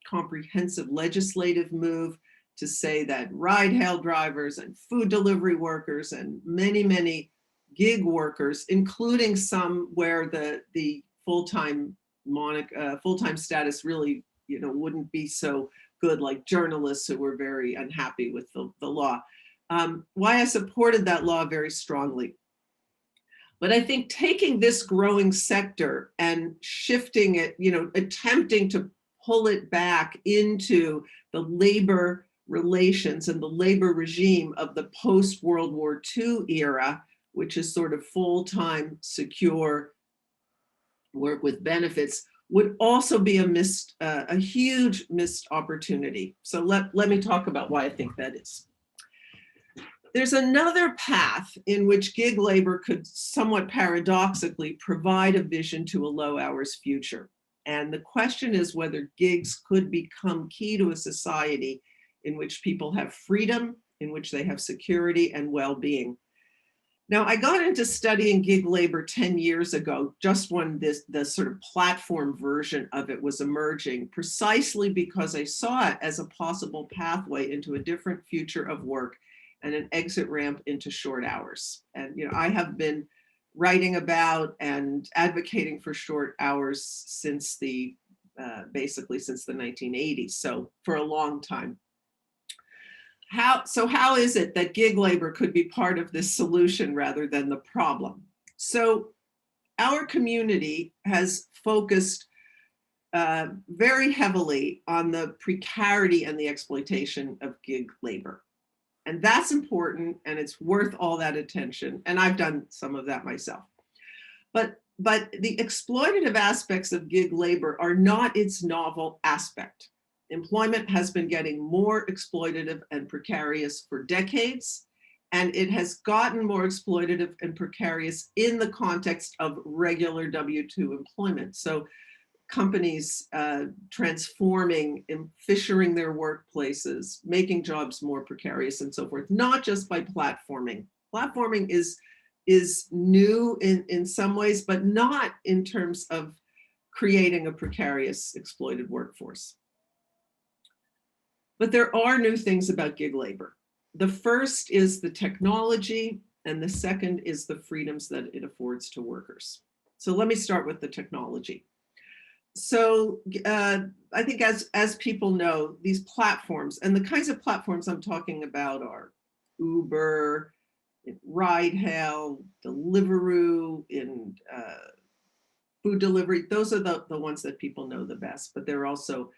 comprehensive legislative move to say that ride-hail drivers and food delivery workers and many, many gig workers, including some where the full-time status really, wouldn't be so good, like journalists who were very unhappy with the law. Why I supported that law very strongly. But I think taking this growing sector and shifting it, attempting to pull it back into the labor relations and the labor regime of the post-World War II era, which is sort of full-time, secure work with benefits, would also be a huge missed opportunity. So let me talk about why I think that is. There's another path in which gig labor could somewhat paradoxically provide a vision to a low hours future. And the question is whether gigs could become key to a society in which people have freedom, in which they have security and well-being. Now, I got into studying gig labor 10 years ago, just when the sort of platform version of it was emerging, precisely because I saw it as a possible pathway into a different future of work and an exit ramp into short hours. And I have been writing about and advocating for short hours since basically since the 1980s, so for a long time. How is it that gig labor could be part of this solution rather than the problem? So our community has focused very heavily on the precarity and the exploitation of gig labor. And that's important, and it's worth all that attention. And I've done some of that myself. But the exploitative aspects of gig labor are not its novel aspect. Employment has been getting more exploitative and precarious for decades, and it has gotten more exploitative and precarious in the context of regular W-2 employment. So companies transforming and fissuring their workplaces, making jobs more precarious and so forth, not just by platforming. Platforming is new in some ways, but not in terms of creating a precarious, exploited workforce. But there are new things about gig labor. The first is the technology, and the second is the freedoms that it affords to workers. So let me start with the technology. So I think as people know, these platforms, and the kinds of platforms I'm talking about are Uber, ride-hail, Deliveroo, in food delivery. Those are the ones that people know the best, but there are also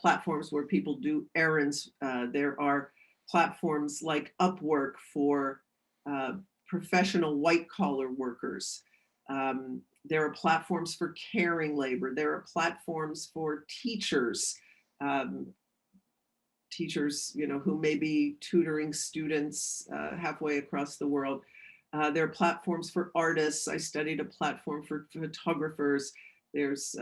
platforms where people do errands. There are platforms like Upwork for professional white-collar workers. There are platforms for caring labor. There are platforms for teachers, who may be tutoring students halfway across the world. There are platforms for artists. I studied a platform for photographers. There's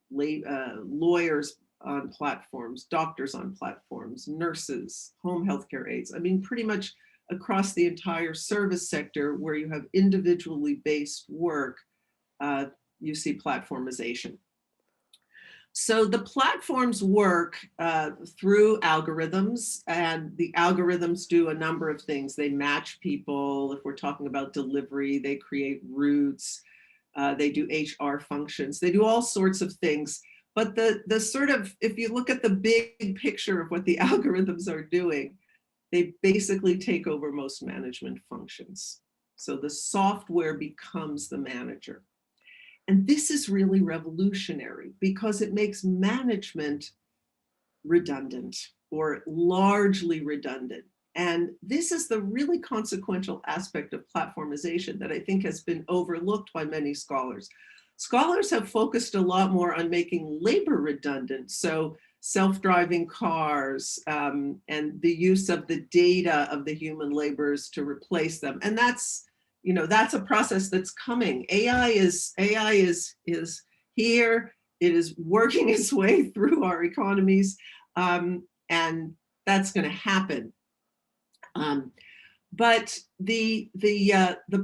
lawyers on platforms, doctors on platforms, nurses, home healthcare aides. I mean, pretty much across the entire service sector where you have individually based work, you see platformization. So the platforms work through algorithms, and the algorithms do a number of things. They match people. If we're talking about delivery, they create routes. They do HR functions. They do all sorts of things. But the sort of, if you look at the big picture of what the algorithms are doing, they basically take over most management functions. So the software becomes the manager. And this is really revolutionary because it makes management redundant or largely redundant. And this is the really consequential aspect of platformization that I think has been overlooked by many scholars. Scholars have focused a lot more on making labor redundant. So self-driving cars and the use of the data of the human laborers to replace them. And that's, that's a process that's coming. AI is here. It is working its way through our economies, and that's going to happen. But the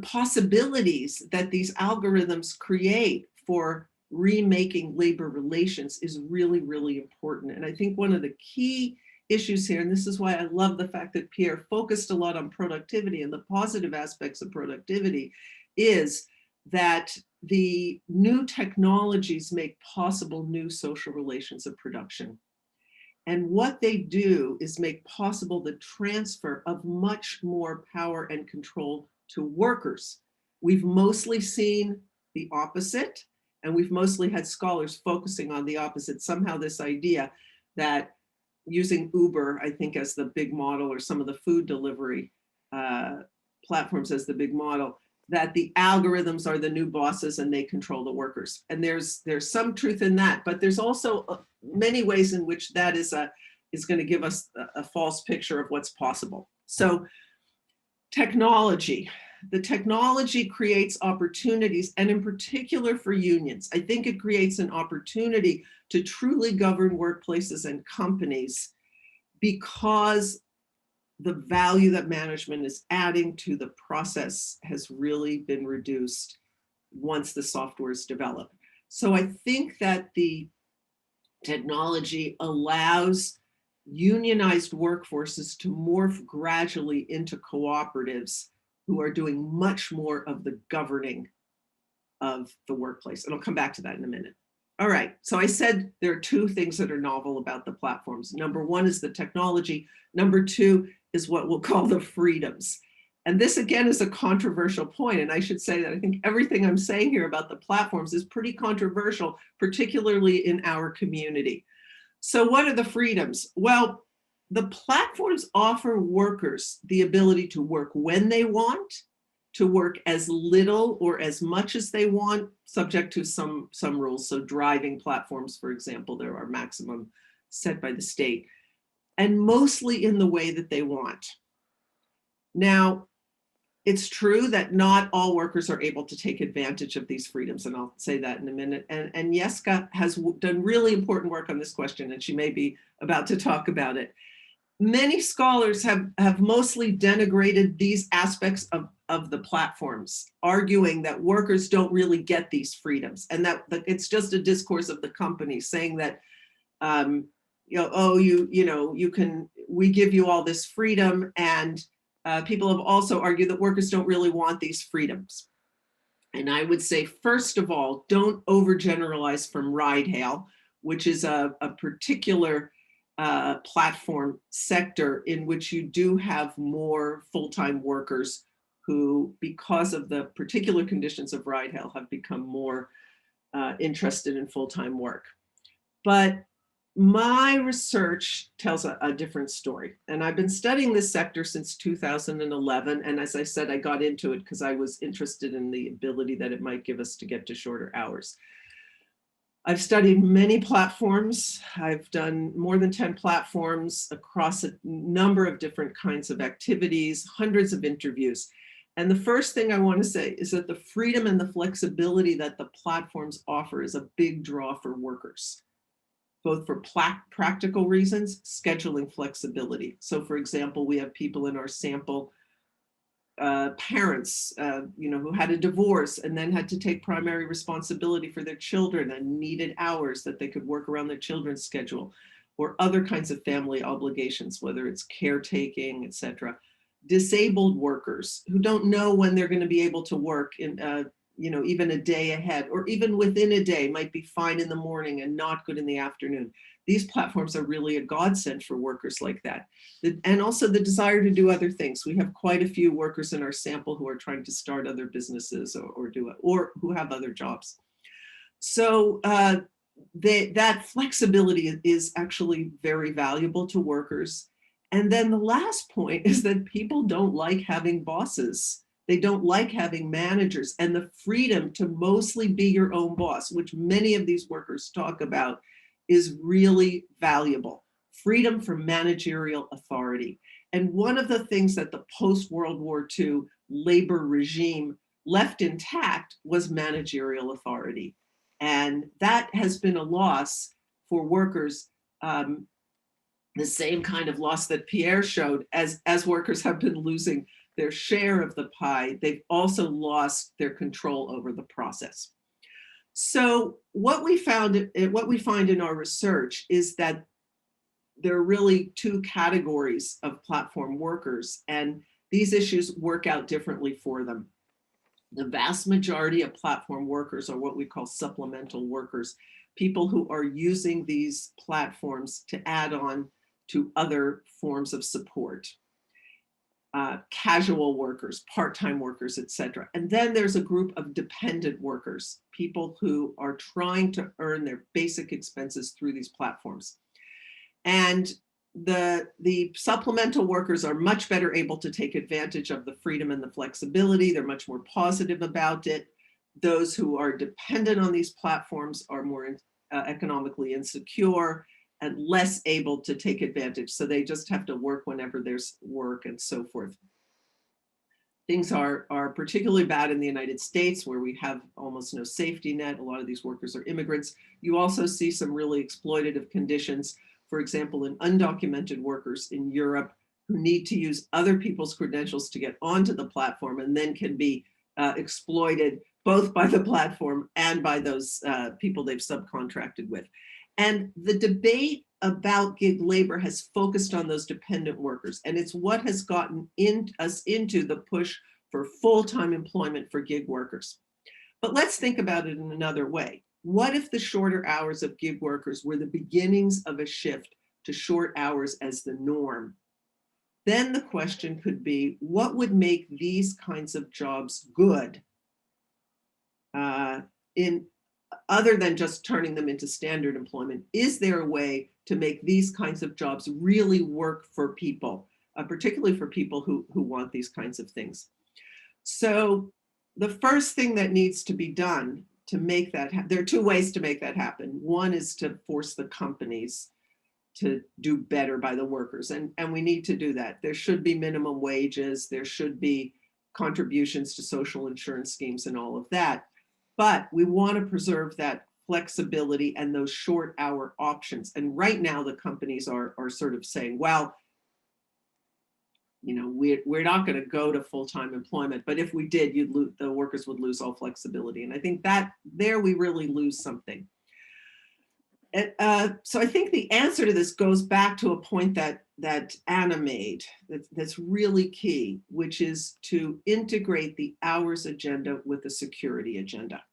possibilities that these algorithms create for remaking labor relations is really, really important. And I think one of the key issues here, and this is why I love the fact that Pierre focused a lot on productivity and the positive aspects of productivity, is that the new technologies make possible new social relations of production. And what they do is make possible the transfer of much more power and control to workers. We've mostly seen the opposite, and we've mostly had scholars focusing on the opposite. Somehow this idea that using Uber, I think, as the big model, or some of the food delivery platforms as the big model, that the algorithms are the new bosses and they control the workers. And there's some truth in that, but there's also many ways in which that is going to give us a false picture of what's possible. So technology. The technology creates opportunities, and in particular for unions. I think it creates an opportunity to truly govern workplaces and companies, because the value that management is adding to the process has really been reduced once the software is developed. So I think that the technology allows unionized workforces to morph gradually into cooperatives who are doing much more of the governing of the workplace. And I'll come back to that in a minute. All right, so I said there are two things that are novel about the platforms. Number one is the technology. Number two is what we'll call the freedoms. And this, again, is a controversial point. And I should say that I think everything I'm saying here about the platforms is pretty controversial, particularly in our community. So what are the freedoms? Well, the platforms offer workers the ability to work when they want, to work as little or as much as they want, subject to some rules. So driving platforms, for example, there are maximum set by the state, and mostly in the way that they want. Now, it's true that not all workers are able to take advantage of these freedoms, and I'll say that in a minute. And Jeska has done really important work on this question, and she may be about to talk about it. Many scholars have mostly denigrated these aspects of the platforms, arguing that workers don't really get these freedoms, and that it's just a discourse of the company saying that, we give you all this freedom, and people have also argued that workers don't really want these freedoms. And I would say, first of all, don't overgeneralize from ride hail, which is a particular platform sector in which you do have more full-time workers who, because of the particular conditions of ride hail, have become more interested in full-time work. But my research tells a different story. And I've been studying this sector since 2011. And as I said, I got into it because I was interested in the ability that it might give us to get to shorter hours. I've studied many platforms. I've done more than 10 platforms across a number of different kinds of activities, hundreds of interviews. And the first thing I want to say is that the freedom and the flexibility that the platforms offer is a big draw for workers, both for practical reasons, scheduling flexibility. So for example, we have people in our sample, parents, who had a divorce and then had to take primary responsibility for their children and needed hours that they could work around their children's schedule, or other kinds of family obligations, whether it's caretaking, etc. Disabled workers who don't know when they're going to be able to work in, even a day ahead, or even within a day, might be fine in the morning and not good in the afternoon. These platforms are really a godsend for workers like that. And also the desire to do other things. We have quite a few workers in our sample who are trying to start other businesses or who have other jobs. So that flexibility is actually very valuable to workers. And then the last point is that people don't like having bosses. They don't like having managers, and the freedom to mostly be your own boss, which many of these workers talk about, is really valuable. Freedom from managerial authority. And one of the things that the post-World War II labor regime left intact was managerial authority. And that has been a loss for workers, the same kind of loss that Pierre showed. As workers have been losing their share of the pie, they've also lost their control over the process. So what we find in our research is that there are really two categories of platform workers, and these issues work out differently for them. The vast majority of platform workers are what we call supplemental workers, people who are using these platforms to add on to other forms of support. Casual workers, part-time workers, etc. And then there's a group of dependent workers, people who are trying to earn their basic expenses through these platforms. And the supplemental workers are much better able to take advantage of the freedom and the flexibility. They're much more positive about it. Those who are dependent on these platforms are more economically insecure and less able to take advantage. So they just have to work whenever there's work and so forth. Things are particularly bad in the United States, where we have almost no safety net. A lot of these workers are immigrants. You also see some really exploitative conditions, for example, in undocumented workers in Europe who need to use other people's credentials to get onto the platform and then can be exploited both by the platform and by those people they've subcontracted with. And the debate about gig labor has focused on those dependent workers, and it's what has gotten us into the push for full-time employment for gig workers. But let's think about it in another way. What if the shorter hours of gig workers were the beginnings of a shift to short hours as the norm? Then the question could be, what would make these kinds of jobs good other than just turning them into standard employment? Is there a way to make these kinds of jobs really work for people, particularly for people who want these kinds of things? So the first thing that needs to be done to make that happen, there are two ways to make that happen. One is to force the companies to do better by the workers, and we need to do that. There should be minimum wages, there should be contributions to social insurance schemes and all of that. But we want to preserve that flexibility and those short hour options. And right now the companies are sort of saying, well, you know, we're not going to go to full-time employment, but if we did, the workers would lose all flexibility. And I think that there we really lose something. So I think the answer to this goes back to a point that Anna made that's really key, which is to integrate the hours agenda with the security agenda.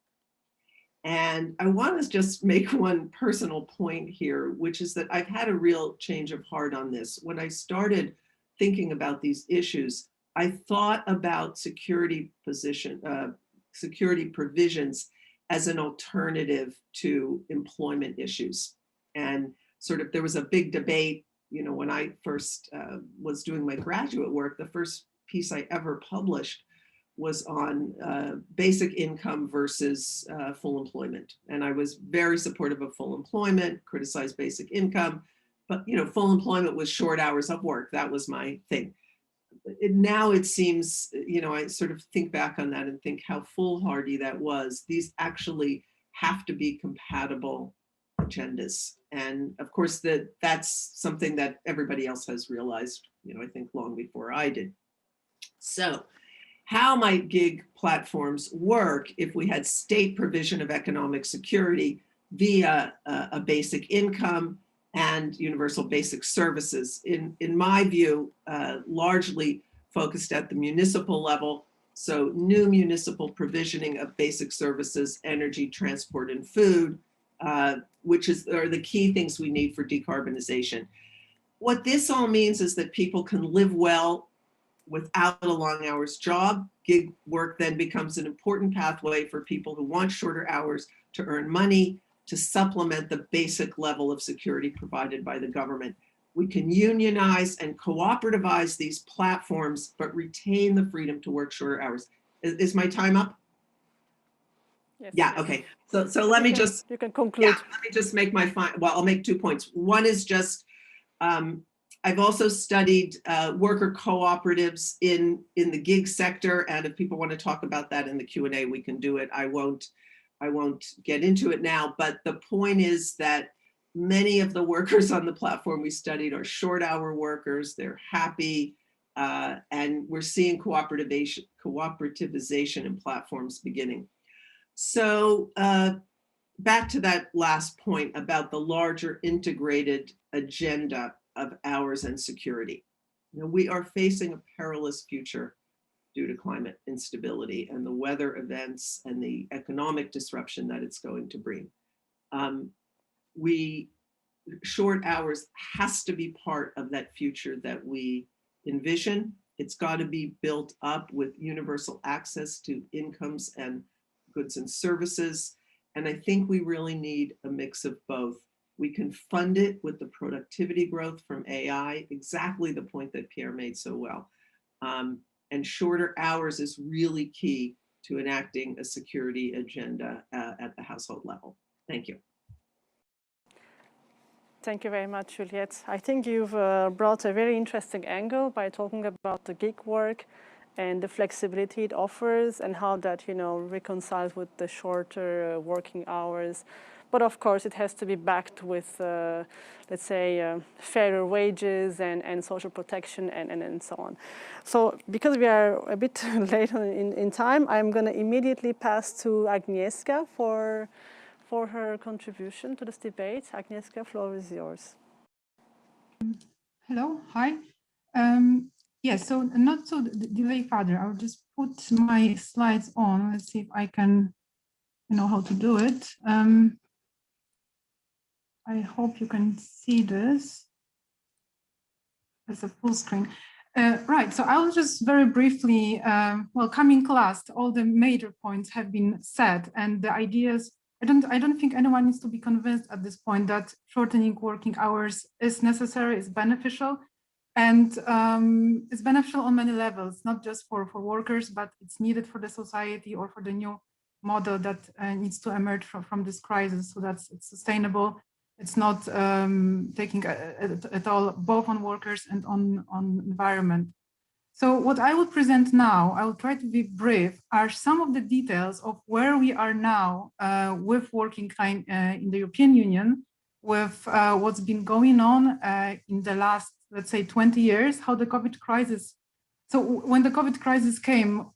And I want to just make one personal point here, which is that I've had a real change of heart on this. When I started thinking about these issues, I thought about security provisions as an alternative to employment issues. And sort of there was a big debate, you know, when I first was doing my graduate work, the first piece I ever published was on basic income versus full employment. And I was very supportive of full employment, criticized basic income, but you know, full employment was short hours of work. That was my thing. Now it seems, you know, I sort of think back on that and think how foolhardy that was. These actually have to be compatible agendas. And of course, that's something that everybody else has realized, you know, I think long before I did. So how might gig platforms work if we had state provision of economic security via a basic income and universal basic services? In my view, largely focused at the municipal level. So new municipal provisioning of basic services, energy, transport, and food, which are the key things we need for decarbonization. What this all means is that people can live well without a long hours job. Gig work then becomes an important pathway for people who want shorter hours to earn money, to supplement the basic level of security provided by the government. We can unionize and cooperativize these platforms, but retain the freedom to work shorter hours. Is my time up? Yes. Yeah, okay. So let me just, you can conclude. yeah, let me just make my well, I'll make 2 points. One is just, I've also studied worker cooperatives in the gig sector, and if people want to talk about that in the Q&A, we can do it. I won't get into it now, but the point is that many of the workers on the platform we studied are short hour workers. They're happy, and we're seeing cooperativization in platforms beginning. So back to that last point about the larger integrated agenda of hours and security. You know, we are facing a perilous future due to climate instability and the weather events and the economic disruption that it's going to bring. Short hours has to be part of that future that we envision. It's got to be built up with universal access to incomes and goods and services. And I think we really need a mix of both. We can fund it with the productivity growth from AI, exactly the point that Pierre made so well. And shorter hours is really key to enacting a security agenda at the household level. Thank you. Thank you very much, Juliette. I think you've brought a very interesting angle by talking about the gig work and the flexibility it offers and how that, you know, reconciles with the shorter working hours. But of course, it has to be backed with, let's say, fairer wages and social protection and so on. So because we are a bit late in time, I'm going to immediately pass to Agnieszka for her contribution to this debate. Agnieszka, floor is yours. Hello, hi. Yes, so not to delay further, I'll just put my slides on. Let's see if I can, how to do it. I hope you can see this as a full screen. Right, so I'll just very briefly, coming last, all the major points have been said, and the ideas, I don't think anyone needs to be convinced at this point that shortening working hours is necessary, is beneficial, and it's beneficial on many levels, not just for workers, but it's needed for the society or for the new model that needs to emerge from this crisis, so that it's sustainable. It's not taking at all both on workers and on environment. So what I will present now, I will try to be brief, are some of the details of where we are now with working time in the European Union, with what's been going on in the last, let's say, 20 years, how the COVID crisis. So when the COVID crisis came,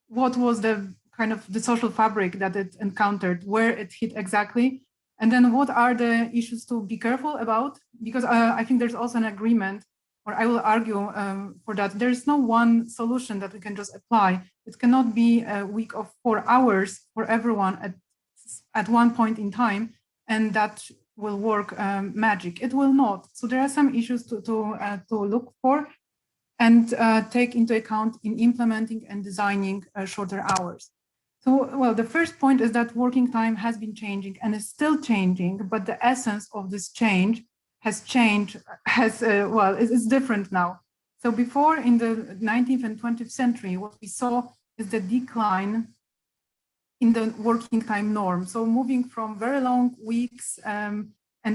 what was the kind of the social fabric that it encountered, where it hit exactly? And then what are the issues to be careful about? Because I think there's also an agreement, or I will argue for that. There's no one solution that we can just apply. It cannot be a week of 4 hours for everyone at one point in time, and that will work magic. It will not. So there are some issues to look for and take into account in implementing and designing shorter hours. So, well, the first point is that working time has been changing and is still changing, but the essence of this change has changed, is different now. So before, in the 19th and 20th century, what we saw is the decline in the working time norm. So moving from very long weeks and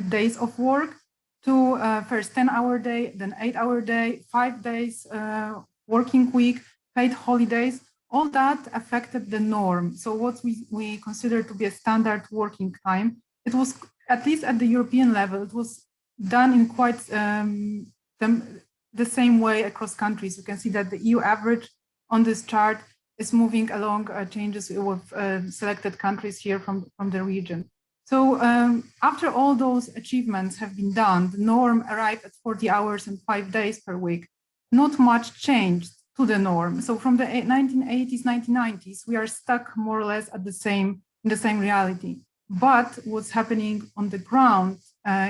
days of work to first 10-hour day, then 8-hour day, 5 days working week, paid holidays. All that affected the norm. So what we consider to be a standard working time, it was, at least at the European level, it was done in quite the same way across countries. You can see that the EU average on this chart is moving along changes with selected countries here from the region. So after all those achievements have been done, the norm arrived at 40 hours and 5 days per week. Not much changed to the norm. So from the 1980s, 1990s, we are stuck more or less at the same reality. But what's happening on the ground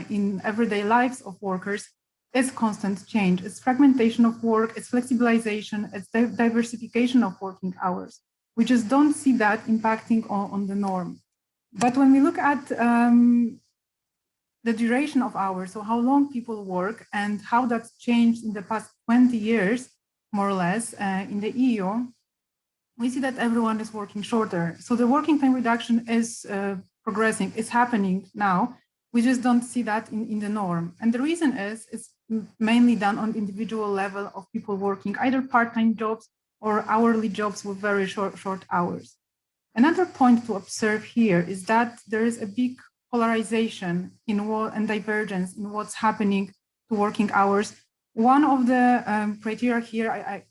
in everyday lives of workers is constant change. It's fragmentation of work, it's flexibilization, it's diversification of working hours. We just don't see that impacting on the norm. But when we look at the duration of hours, so how long people work and how that's changed in the past 20 years, more or less, in the EU, we see that everyone is working shorter. So the working time reduction is progressing, it's happening now. We just don't see that in the norm. And the reason is it's mainly done on individual level of people working either part-time jobs or hourly jobs with very short hours. Another point to observe here is that there is a big polarization and divergence in what's happening to working hours. One of the criteria here,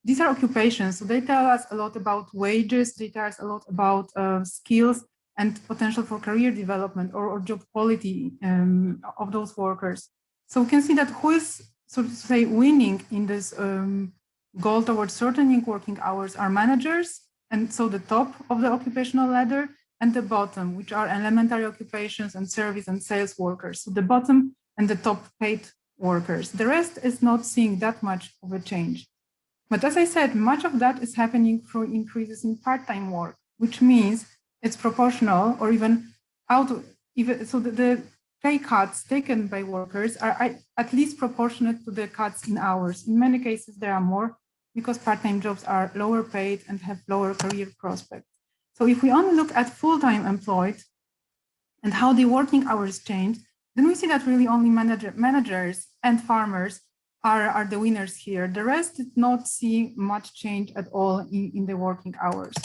these are occupations, so they tell us a lot about wages, they tell us a lot about skills and potential for career development or job quality of those workers. So we can see that who is, so to say, winning in this goal towards shortening working hours are managers, and so the top of the occupational ladder, and the bottom, which are elementary occupations and service and sales workers. So the bottom and the top paid workers. The rest is not seeing that much of a change. But as I said, much of that is happening through increases in part-time work, which means it's proportional or even so the pay cuts taken by workers are at least proportionate to the cuts in hours. In many cases, there are more because part-time jobs are lower paid and have lower career prospects. So if we only look at full-time employed and how the working hours change, then we see that really only managers and farmers are the winners here. The rest did not see much change at all in the working hours.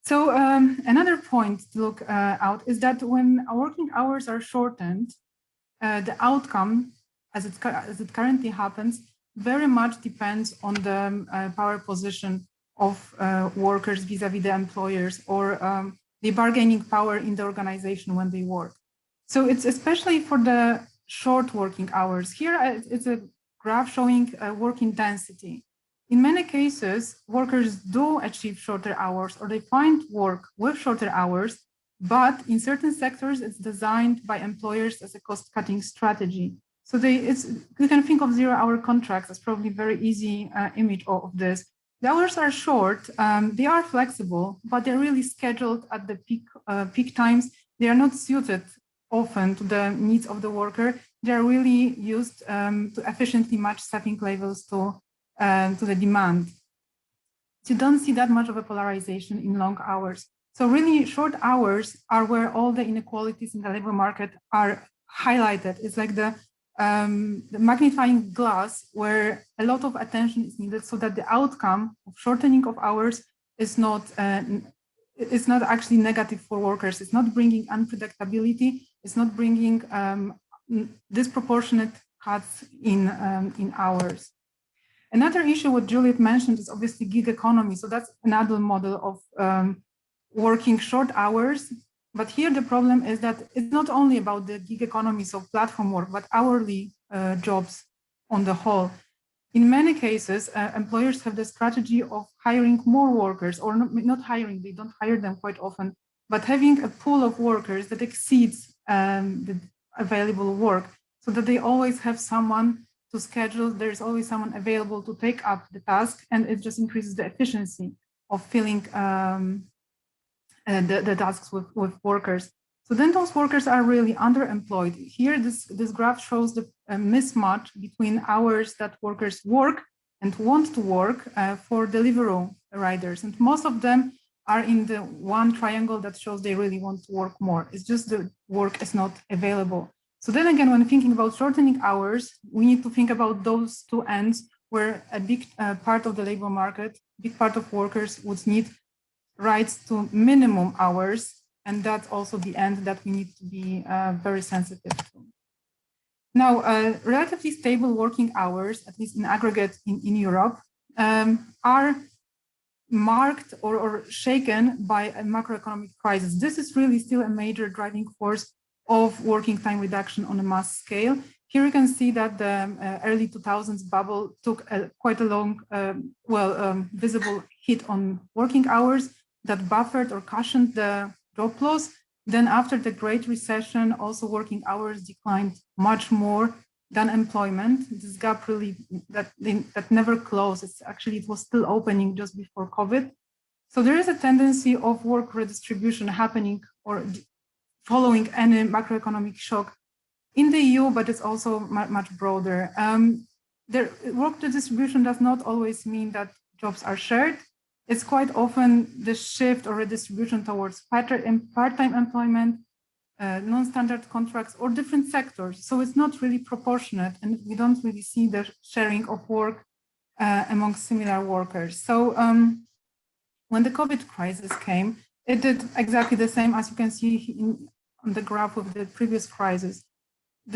So another point to look out is that when working hours are shortened, the outcome, as it currently happens, very much depends on the power position of workers vis-a-vis the employers or the bargaining power in the organization when they work. So it's especially for the short working hours. Here it's a graph showing work intensity. In many cases, workers do achieve shorter hours or they find work with shorter hours, but in certain sectors, it's designed by employers as a cost-cutting strategy. So you can think of zero-hour contracts as probably a very easy image of this. The hours are short, they are flexible, but they're really scheduled at the peak times. They are not suited often to the needs of the worker. They are really used to efficiently match staffing levels to the demand. So you don't see that much of a polarization in long hours. So really short hours are where all the inequalities in the labor market are highlighted. It's like the magnifying glass where a lot of attention is needed so that the outcome of shortening of hours is not actually negative for workers. It's not bringing unpredictability. It's not bringing disproportionate cuts in hours. Another issue what Juliet mentioned is obviously gig economy. So that's another model of working short hours. But here the problem is that it's not only about the gig economy, so platform work, but hourly jobs on the whole. In many cases, employers have the strategy of hiring more workers or not hiring, they don't hire them quite often, but having a pool of workers that exceeds the available work so that they always have someone to schedule, there's always someone available to take up the task, and it just increases the efficiency of filling the tasks with workers. So then those workers are really underemployed. Here, this graph shows the mismatch between hours that workers work and want to work for Deliveroo riders. And most of them are in the one triangle that shows they really want to work more. It's just the work is not available. So then again, when thinking about shortening hours, we need to think about those two ends where a big part of the labor market, big part of workers would need rights to minimum hours. And that's also the end that we need to be very sensitive to. Now, relatively stable working hours, at least in aggregate in Europe, are marked or shaken by a macroeconomic crisis. This is really still a major driving force of working time reduction on a mass scale. Here you can see that the early 2000s bubble took quite a long, visible hit on working hours that buffered or cushioned the job loss. Then after the Great Recession, also working hours declined much more than employment. This gap really, that never closed. It was still opening just before COVID. So there is a tendency of work redistribution happening or following any macroeconomic shock in the EU, but it's also much broader. The work distribution does not always mean that jobs are shared. It's quite often the shift or redistribution towards part-time employment, non-standard contracts, or different sectors. So it's not really proportionate, and we don't really see the sharing of work among similar workers. So when the COVID crisis came, it did exactly the same as you can see on the graph of the previous crisis.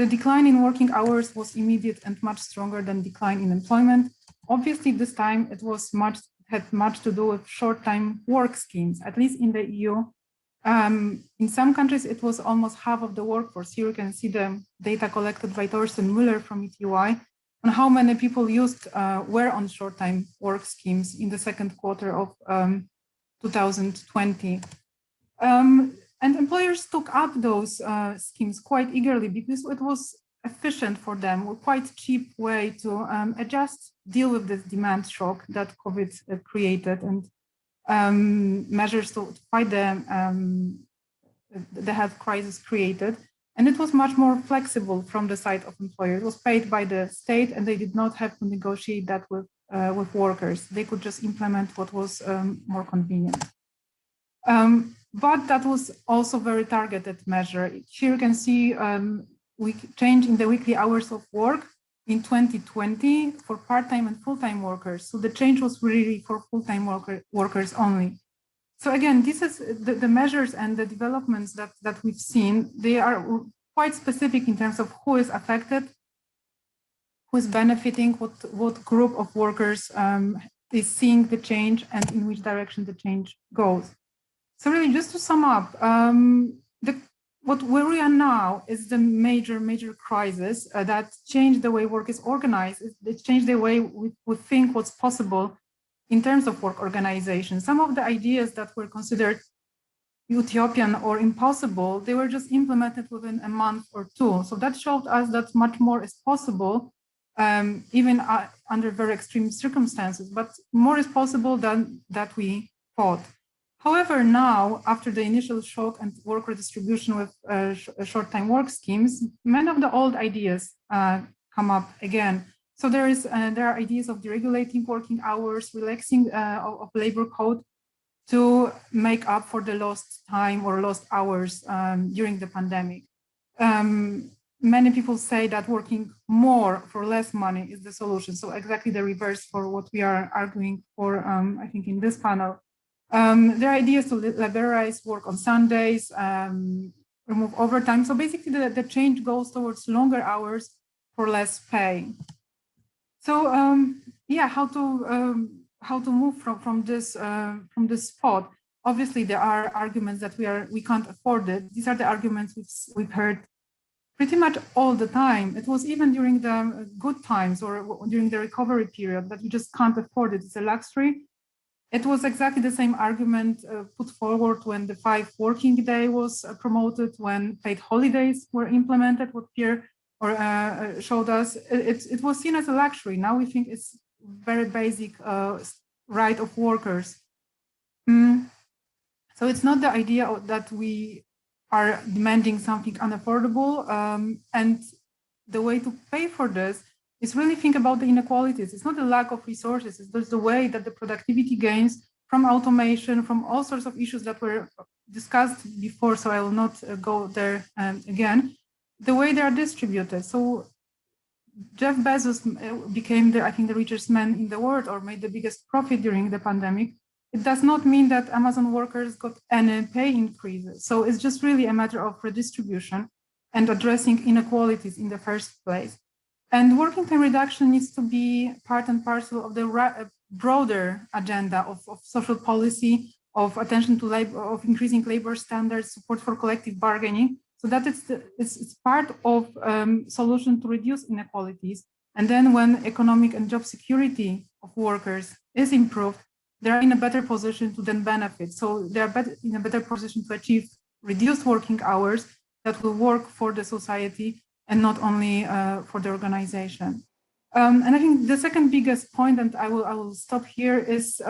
The decline in working hours was immediate and much stronger than decline in employment. Obviously, this time it had much to do with short-time work schemes, at least in the EU. In some countries, it was almost half of the workforce. Here you can see the data collected by Thorsten Müller from ETY on how many people were on short-time work schemes in the second quarter of 2020. And employers took up those schemes quite eagerly because it was efficient for them, a quite cheap way to deal with this demand shock that COVID created, and measures to fight the health crisis created. And it was much more flexible from the side of employers. It was paid by the state, and they did not have to negotiate that with workers. They could just implement what was more convenient. But that was also very targeted measure. Here you can see change in the weekly hours of work in 2020 for part-time and full-time workers. So the change was really for full-time workers only. So again, this is the measures and the developments that we've seen. They are quite specific in terms of who is affected, who is benefiting, what group of workers is seeing the change, and in which direction the change goes. So really, just to sum up, where we are now is the major crisis that changed the way work is organized. It changed the way we think what's possible in terms of work organization. Some of the ideas that were considered utopian or impossible, they were just implemented within a month or two. So that showed us that much more is possible, even under very extreme circumstances, but more is possible than that we thought. However, now, after the initial shock and work redistribution with short-time work schemes, many of the old ideas come up again. So there are ideas of deregulating working hours, relaxing of labor code to make up for the lost time or lost hours during the pandemic. Many people say that working more for less money is the solution. So exactly the reverse for what we are arguing for, I think, in this panel. There are ideas to liberalize work on Sundays, remove overtime. So basically the change goes towards longer hours for less pay. So yeah, how to move from this spot? Obviously, there are arguments that we can't afford it. These are the arguments we've heard pretty much all the time. It was even during the good times or during the recovery period that we just can't afford it. It's a luxury. It was exactly the same argument put forward when the 5 working day was promoted, when paid holidays were implemented, what Pierre showed us. It was seen as a luxury. Now we think it's very basic right of workers. So it's not the idea that we are demanding something unaffordable, and the way to pay for this is really think about the inequalities. It's not a lack of resources, it's just the way that the productivity gains from automation, from all sorts of issues that were discussed before, so I will not go there again, the way they are distributed. So Jeff Bezos became, I think, the richest man in the world, or made the biggest profit during the pandemic. It does not mean that Amazon workers got any pay increases. So it's just really a matter of redistribution and addressing inequalities in the first place. And working time reduction needs to be part and parcel of the broader agenda of social policy, of attention to labor, of increasing labor standards, support for collective bargaining, so that it's part of solution to reduce inequalities. And then when economic and job security of workers is improved, they're in a better position to then benefit. So they're in a better position to achieve reduced working hours that will work for the society and not only for the organization. And I think the second biggest point, and I will stop here, is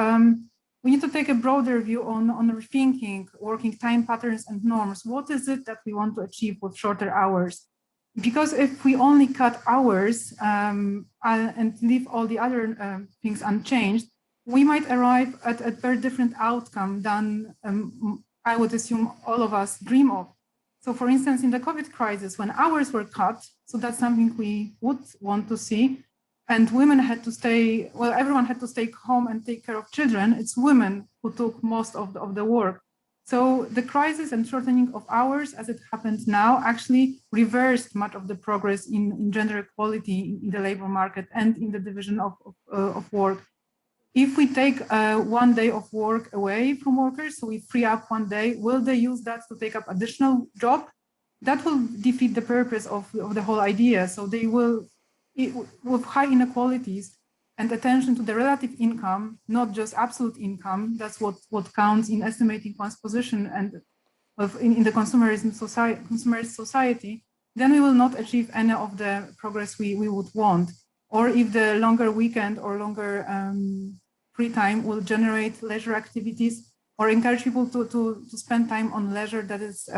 we need to take a broader view on rethinking working time patterns and norms. What is it that we want to achieve with shorter hours? Because if we only cut hours and leave all the other things unchanged, we might arrive at a very different outcome than I would assume all of us dream of. So for instance, in the COVID crisis, when hours were cut, so that's something we would want to see, and women had to stay, well, everyone had to stay home and take care of children. It's women who took most of the work. So the crisis and shortening of hours as it happened now actually reversed much of the progress in gender equality in the labor market and in the division of work. If we take 1 day of work away from workers, so we free up 1 day, will they use that to take up additional job? That will defeat the purpose of the whole idea. So they will, with high inequalities and attention to the relative income, not just absolute income, that's what counts in estimating one's position and in the consumerist society, then we will not achieve any of the progress we would want. Or if the longer weekend or longer free time will generate leisure activities or encourage people to spend time on leisure that is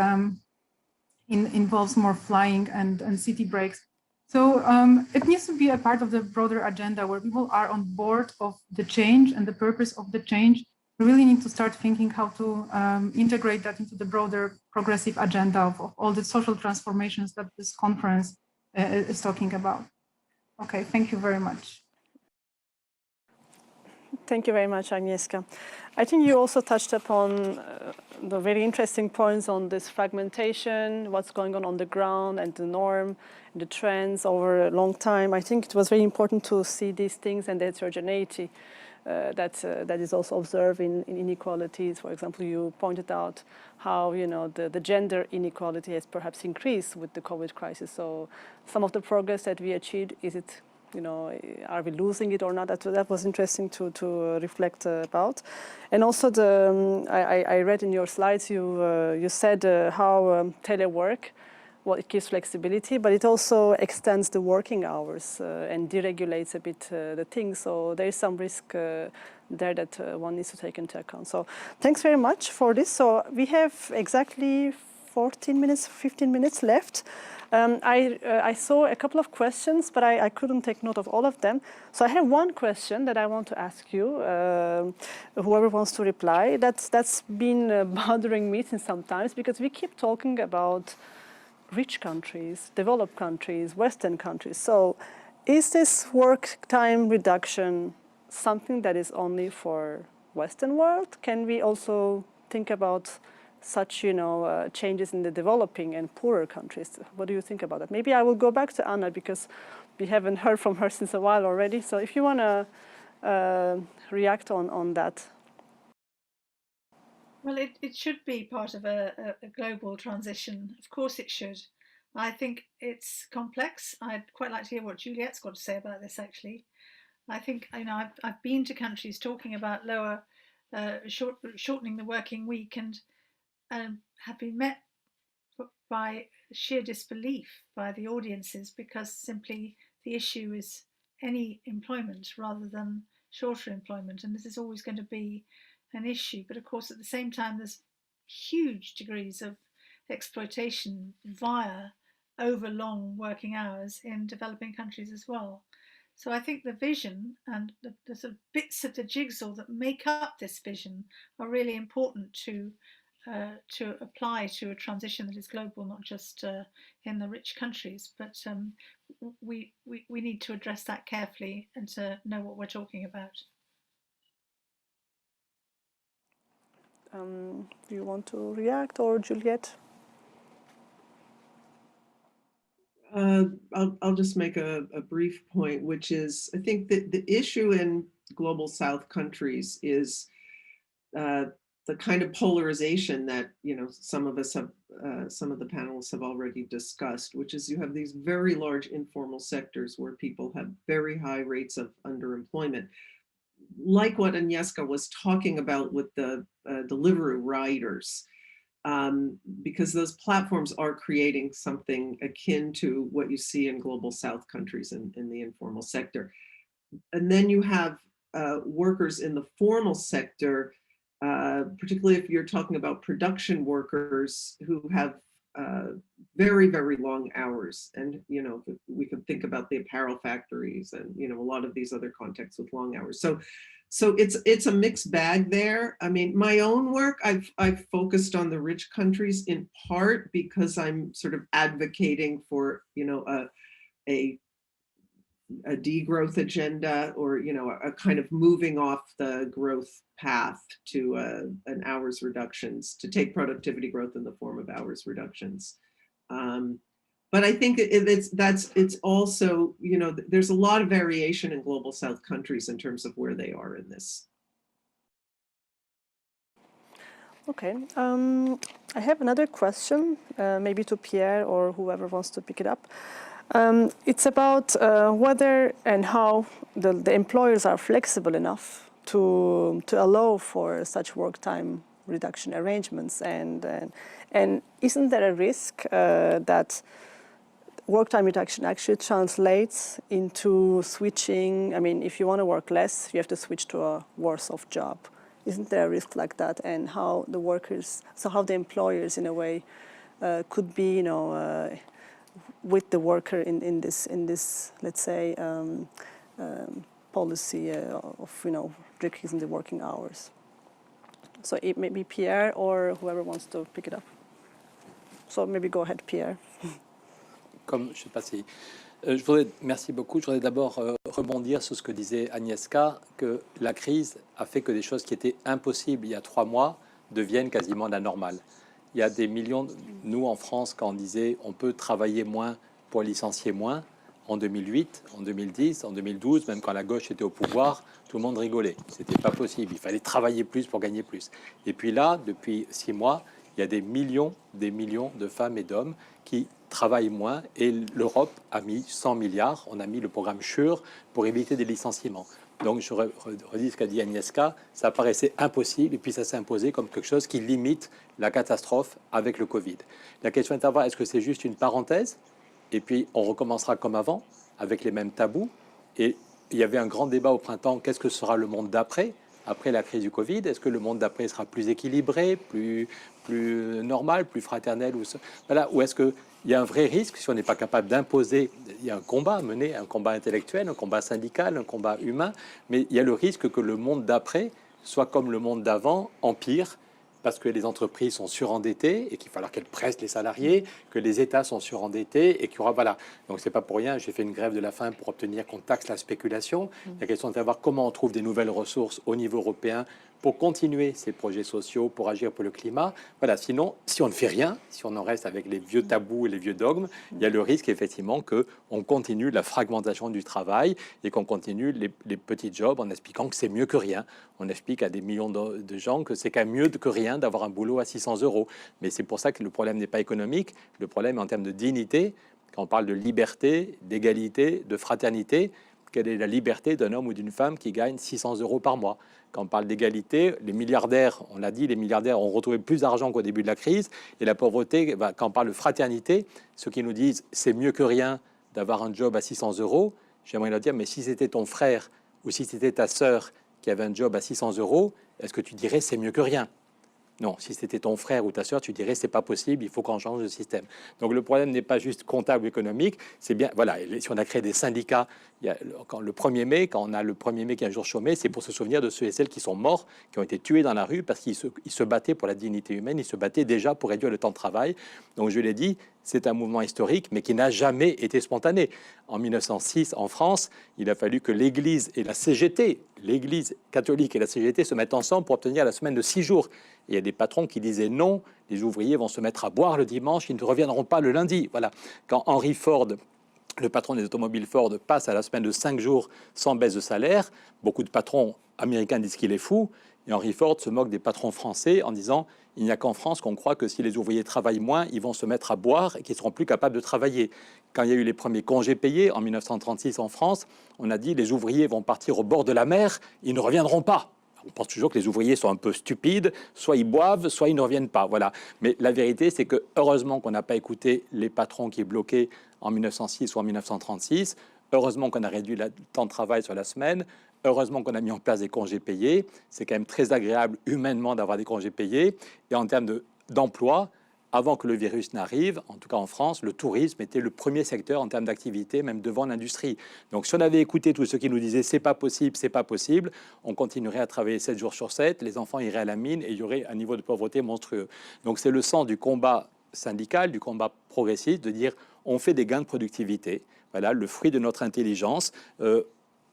involves more flying and city breaks. So it needs to be a part of the broader agenda where people are on board of the change and the purpose of the change. We really need to start thinking how to integrate that into the broader progressive agenda of all the social transformations that this conference is talking about. Okay, thank you very much. Thank you very much, Agnieszka. I think you also touched upon the very interesting points on this fragmentation, what's going on the ground and the norm, and the trends over a long time. I think it was very important to see these things and the heterogeneity that is also observed in inequalities. For example, you pointed out how the gender inequality has perhaps increased with the COVID crisis. So some of the progress that we achieved, is it, are we losing it or not? That was interesting to reflect about. And also I read in your slides you said how telework, well, it gives flexibility, but it also extends the working hours and deregulates a bit the things. So there is some risk there that one needs to take into account. So thanks very much for this. So we have exactly 15 minutes left. I saw a couple of questions, but I couldn't take note of all of them. So I have one question that I want to ask you, whoever wants to reply. That's been bothering me since sometimes, because we keep talking about rich countries, developed countries, Western countries. So is this work time reduction something that is only for Western world? Can we also think about such changes in the developing and poorer countries? What do you think about that? Maybe I will go back to Anna, because we haven't heard from her since a while already. So if you want to react on that. Well, it should be part of a global transition. Of course it should. I think it's complex. I'd quite like to hear what Juliette's got to say about this, actually. I think, I've been to countries talking about shortening the working week, and have been met by sheer disbelief by the audiences, because simply the issue is any employment rather than shorter employment. And this is always going to be an issue. But of course, at the same time, there's huge degrees of exploitation via over long working hours in developing countries as well. So I think the vision and the sort of bits of the jigsaw that make up this vision are really important to apply to a transition that is global, not just in the rich countries. But we need to address that carefully and to know what we're talking about. Do you want to react, or Juliette? I'll just make a brief point, which is, I think that the issue in global South countries is the kind of polarization that some of the panelists have already discussed, which is you have these very large informal sectors where people have very high rates of underemployment, like what Agnieszka was talking about with the delivery riders. Because those platforms are creating something akin to what you see in global South countries in the informal sector. And then you have workers in the formal sector, particularly if you're talking about production workers who have very, very long hours. And, you know, we could think about the apparel factories and, you know, a lot of these other contexts with long hours. So it's a mixed bag there. I mean, my own work, I've focused on the rich countries in part because I'm sort of advocating for, you know, a degrowth agenda, or, you know, a kind of moving off the growth path to an hours reductions, to take productivity growth in the form of hours reductions. But I think it's also, you know, there's a lot of variation in global South countries in terms of where they are in this. Okay, I have another question, maybe to Pierre or whoever wants to pick it up. It's about whether and how the employers are flexible enough to allow for such work time reduction arrangements, and isn't there a risk that work time reduction actually translates into switching? I mean, if you want to work less, you have to switch to a worse off job. Isn't there a risk like that? And how the workers, so how the employers in a way could be, you know, with the worker in this let's say policy of, you know, decreasing the working hours. So it may be Pierre or whoever wants to pick it up. So maybe go ahead, Pierre. Comme je sais pas si merci beaucoup. Je voudrais d'abord rebondir sur ce que disait Agnieszka, que la crise a fait que des choses qui étaient impossibles il y a 3 mois deviennent quasiment la normale. Il y a des millions, nous en France, quand on disait on peut travailler moins pour licencier moins, en 2008, en 2010, en 2012, même quand la gauche était au pouvoir, tout le monde rigolait. C'était pas possible, il fallait travailler plus pour gagner plus. Et puis là, depuis 6 mois, il y a des millions de femmes et d'hommes qui travaillent moins, et l'Europe a mis 100 milliards, on a mis le programme SURE pour éviter des licenciements. Donc je redis ce qu'a dit Agnieszka, ça paraissait impossible et puis ça s'est imposé comme quelque chose qui limite la catastrophe avec le Covid. La question est de savoir, est-ce que c'est juste une parenthèse et puis on recommencera comme avant avec les mêmes tabous? Et il y avait un grand débat au printemps, qu'est-ce que sera le monde d'après, après la crise du Covid? Est-ce que le monde d'après sera plus équilibré, plus normal, plus fraternel, voilà, ou est-ce qu'il y a un vrai risque si on n'est pas capable d'imposer? Il y a un combat à mener, un combat intellectuel, un combat syndical, un combat humain, mais il y a le risque que le monde d'après soit comme le monde d'avant, empire, parce que les entreprises sont surendettées et qu'il va falloir qu'elles pressent les salariés, que les États sont surendettés et qu'il y aura, voilà. Donc c'est pas pour rien, j'ai fait une grève de la faim pour obtenir qu'on taxe la spéculation. La question est de savoir comment on trouve des nouvelles ressources au niveau européen pour continuer ces projets sociaux, pour agir pour le climat. Voilà, sinon, si on ne fait rien, si on en reste avec les vieux tabous et les vieux dogmes, il y a le risque effectivement qu'on continue la fragmentation du travail et qu'on continue les petits jobs en expliquant que c'est mieux que rien. On explique à des millions de gens que c'est quand même mieux que rien d'avoir un boulot à 600 €. Mais c'est pour ça que le problème n'est pas économique, le problème est en termes de dignité. Quand on parle de liberté, d'égalité, de fraternité, quelle est la liberté d'un homme ou d'une femme qui gagne 600 € par mois? Quand on parle d'égalité, les milliardaires, on l'a dit, les milliardaires ont retrouvé plus d'argent qu'au début de la crise. Et la pauvreté, quand on parle de fraternité, ceux qui nous disent c'est mieux que rien d'avoir un job à 600 €, j'aimerais leur dire, mais si c'était ton frère ou si c'était ta sœur qui avait un job à 600 €, est-ce que tu dirais c'est mieux que rien? Non, si c'était ton frère ou ta sœur, tu dirais c'est pas possible, il faut qu'on change de système. Donc le problème n'est pas juste comptable ou économique, c'est bien, voilà, si on a créé des syndicats, quand le 1er mai, quand on a le 1er mai qui est un jour chômé, c'est pour se souvenir de ceux et celles qui sont morts, qui ont été tués dans la rue parce qu'ils se battaient pour la dignité humaine, ils se battaient déjà pour réduire le temps de travail. Donc je l'ai dit, c'est un mouvement historique, mais qui n'a jamais été spontané. En 1906, en France, il a fallu que l'Église et la CGT, l'Église catholique et la CGT se mettent ensemble pour obtenir la semaine de 6 jours. Et il y a des patrons qui disaient non, les ouvriers vont se mettre à boire le dimanche, ils ne reviendront pas le lundi. Voilà. Quand Henry Ford, le patron des automobiles Ford, passe à la semaine de 5 jours sans baisse de salaire, beaucoup de patrons américains disent qu'il est fou. Et Henry Ford se moque des patrons français en disant il n'y a qu'en France qu'on croit que si les ouvriers travaillent moins, ils vont se mettre à boire et qu'ils seront plus capables de travailler. Quand il y a eu les premiers congés payés en 1936 en France, on a dit les ouvriers vont partir au bord de la mer, ils ne reviendront pas. On pense toujours que les ouvriers sont un peu stupides, soit ils boivent, soit ils ne reviennent pas. Voilà. Mais la vérité, c'est que heureusement qu'on n'a pas écouté les patrons qui bloquaient en 1906 ou en 1936. Heureusement qu'on a réduit le temps de travail sur la semaine. Heureusement qu'on a mis en place des congés payés. C'est quand même très agréable humainement d'avoir des congés payés. Et en termes d'emploi, avant que le virus n'arrive, en tout cas en France, le tourisme était le premier secteur en termes d'activité, même devant l'industrie. Donc si on avait écouté tous ceux qui nous disaient c'est pas possible, on continuerait à travailler 7 jours sur 7, les enfants iraient à la mine et il y aurait un niveau de pauvreté monstrueux. Donc c'est le sens du combat syndical, du combat progressiste, de dire on fait des gains de productivité. Voilà, le fruit de notre intelligence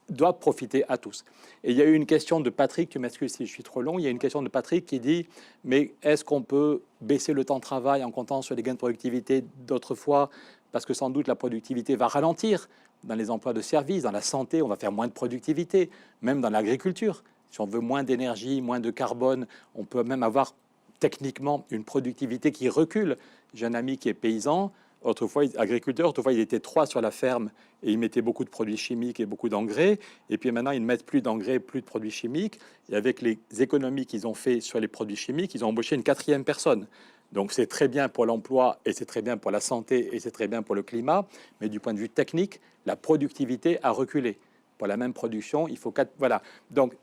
doit profiter à tous. Et il y a eu une question de Patrick, tu m'excuses si je suis trop long, il y a une question de Patrick qui dit, mais est-ce qu'on peut baisser le temps de travail en comptant sur les gains de productivité d'autrefois, parce que sans doute la productivité va ralentir dans les emplois de services, dans la santé, on va faire moins de productivité, même dans l'agriculture. Si on veut moins d'énergie, moins de carbone, on peut même avoir techniquement une productivité qui recule. J'ai un ami qui est paysan, autrefois agriculteur, autrefois il était 3 sur la ferme et il mettait beaucoup de produits chimiques et beaucoup d'engrais. Et puis maintenant, ils ne mettent plus d'engrais, plus de produits chimiques. Et avec les économies qu'ils ont fait sur les produits chimiques, ils ont embauché une 4e personne. Donc c'est très bien pour l'emploi et c'est très bien pour la santé et c'est très bien pour le climat. Mais du point de vue technique, la productivité a reculé. Pour la même production, il faut 4... Voilà. Donc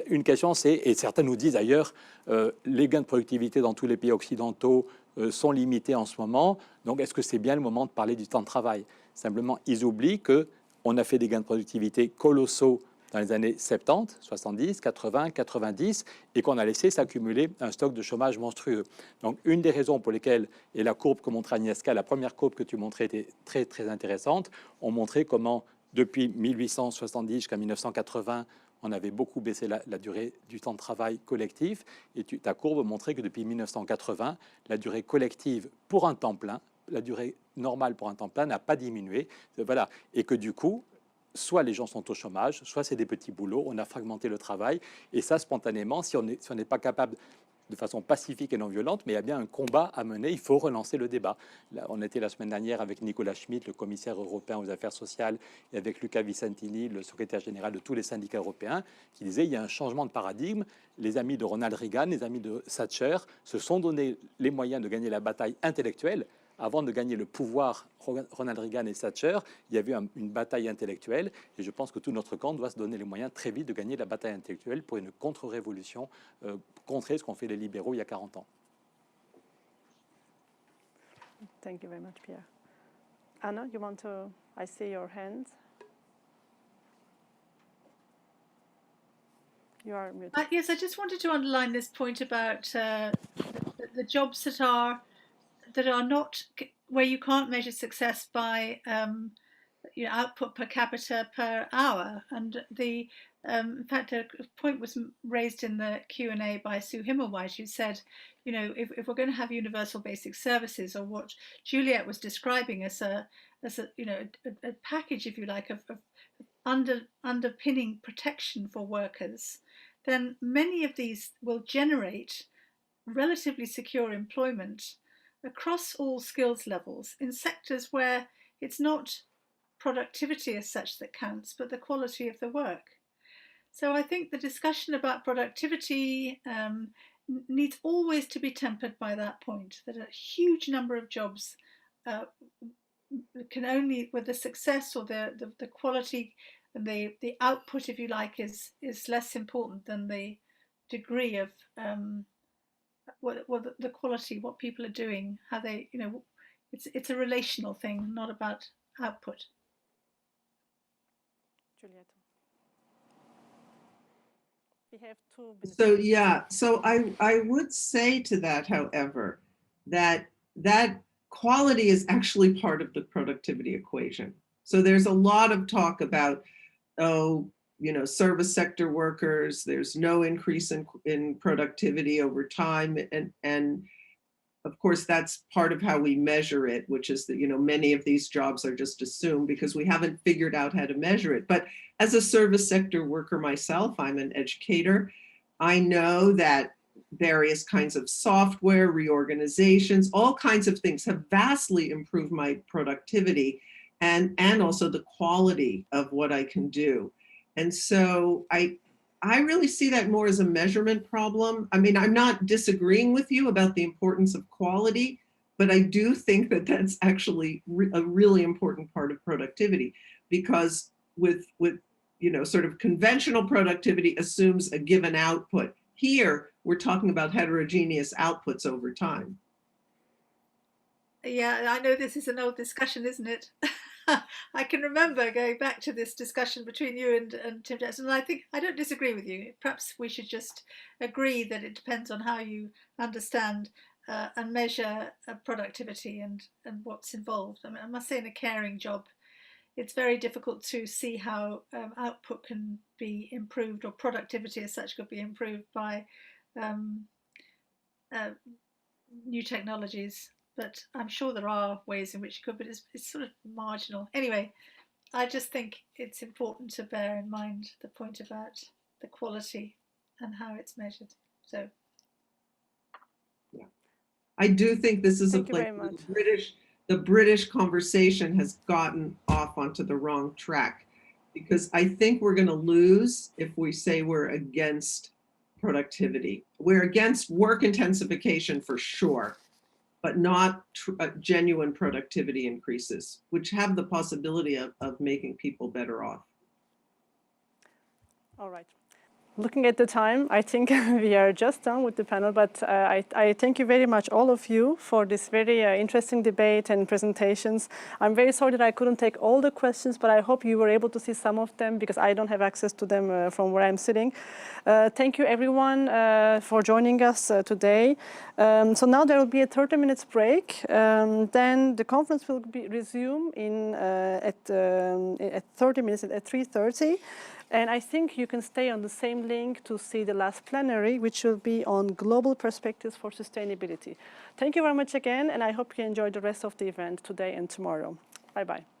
une question, c'est, et certains nous disent d'ailleurs, les gains de productivité dans tous les pays occidentaux sont limités en ce moment. Donc, est-ce que c'est bien le moment de parler du temps de travail? Simplement, ils oublient qu'on a fait des gains de productivité colossaux dans les années 70, 70, 80, 90, et qu'on a laissé s'accumuler un stock de chômage monstrueux. Donc, une des raisons pour lesquelles, et la courbe que montrait Agnieszka, la première courbe que tu montrais était très, très intéressante, on montrait comment, depuis 1870 jusqu'à 1980, on avait beaucoup baissé la durée du temps de travail collectif. Et ta courbe montrait que depuis 1980, la durée collective pour un temps plein, la durée normale pour un temps plein n'a pas diminué. Voilà. Et que du coup, soit les gens sont au chômage, soit c'est des petits boulots, on a fragmenté le travail. Et ça, spontanément, si on n'est pas capable de façon pacifique et non violente, mais il y a bien un combat à mener, il faut relancer le débat. Là, on était la semaine dernière avec Nicolas Schmitt, le commissaire européen aux affaires sociales, et avec Luca Vicentini, le secrétaire général de tous les syndicats européens, qui disait il y a un changement de paradigme. Les amis de Ronald Reagan, les amis de Thatcher se sont donné les moyens de gagner la bataille intellectuelle. Avant de gagner le pouvoir, Ronald Reagan et Thatcher, il y avait une bataille intellectuelle. Et je pense que tout notre camp doit se donner les moyens très vite de gagner la bataille intellectuelle pour une contre-révolution, contrer ce qu'ont fait les libéraux il y a 40 ans. Thank you very much, Pierre. Anna, you want to... I see your hands. You are muted. Yes, I just wanted to underline this point about the jobs that are not, where you can't measure success by output per capita per hour. And in fact, a point was raised in the Q&A by Sue Himmelwhite, who said, if we're going to have universal basic services, or what Juliet was describing as a package, if you like, of underpinning protection for workers, then many of these will generate relatively secure employment across all skills levels in sectors where it's not productivity as such that counts, but the quality of the work. So I think the discussion about productivity needs always to be tempered by that point, that a huge number of jobs can only, with the success or the quality and the output, if you like, is less important than the degree of the quality, what people are doing, how they, it's a relational thing, not about output. Juliet. We have 2 minutes. So I would say to that, however, that quality is actually part of the productivity equation. So there's a lot of talk about, service sector workers, there's no increase in productivity over time. And of course, that's part of how we measure it, which is that, many of these jobs are just assumed because we haven't figured out how to measure it. But as a service sector worker myself, I'm an educator. I know that various kinds of software, reorganizations, all kinds of things have vastly improved my productivity and also the quality of what I can do. And so I really see that more as a measurement problem. I mean, I'm not disagreeing with you about the importance of quality, but I do think that that's actually a really important part of productivity, because with sort of conventional productivity assumes a given output. Here, we're talking about heterogeneous outputs over time. Yeah, I know this is an old discussion, isn't it? I can remember going back to this discussion between you and Tim Jackson, and I don't disagree with you. Perhaps we should just agree that it depends on how you understand and measure productivity and what's involved. I mean, I must say, in a caring job, it's very difficult to see how output can be improved, or productivity as such could be improved by new technologies. But I'm sure there are ways in which it could, but it's sort of marginal. Anyway, I just think it's important to bear in mind the point about the quality and how it's measured. So, yeah, I do think this is Thank a you place very much. the British conversation has gotten off onto the wrong track, because I think we're going to lose if we say we're against productivity. We're against work intensification for sure, but not genuine productivity increases, which have the possibility of making people better off. All right. Looking at the time, I think we are just done with the panel, but I thank you very much, all of you, for this very interesting debate and presentations. I'm very sorry that I couldn't take all the questions, but I hope you were able to see some of them, because I don't have access to them from where I'm sitting. Thank you, everyone, for joining us today. So now there will be a 30 minutes break. Then the conference will be resumed at 30 minutes at 3:30. And I think you can stay on the same link to see the last plenary, which will be on global perspectives for sustainability. Thank you very much again, and I hope you enjoy the rest of the event today and tomorrow. Bye-bye.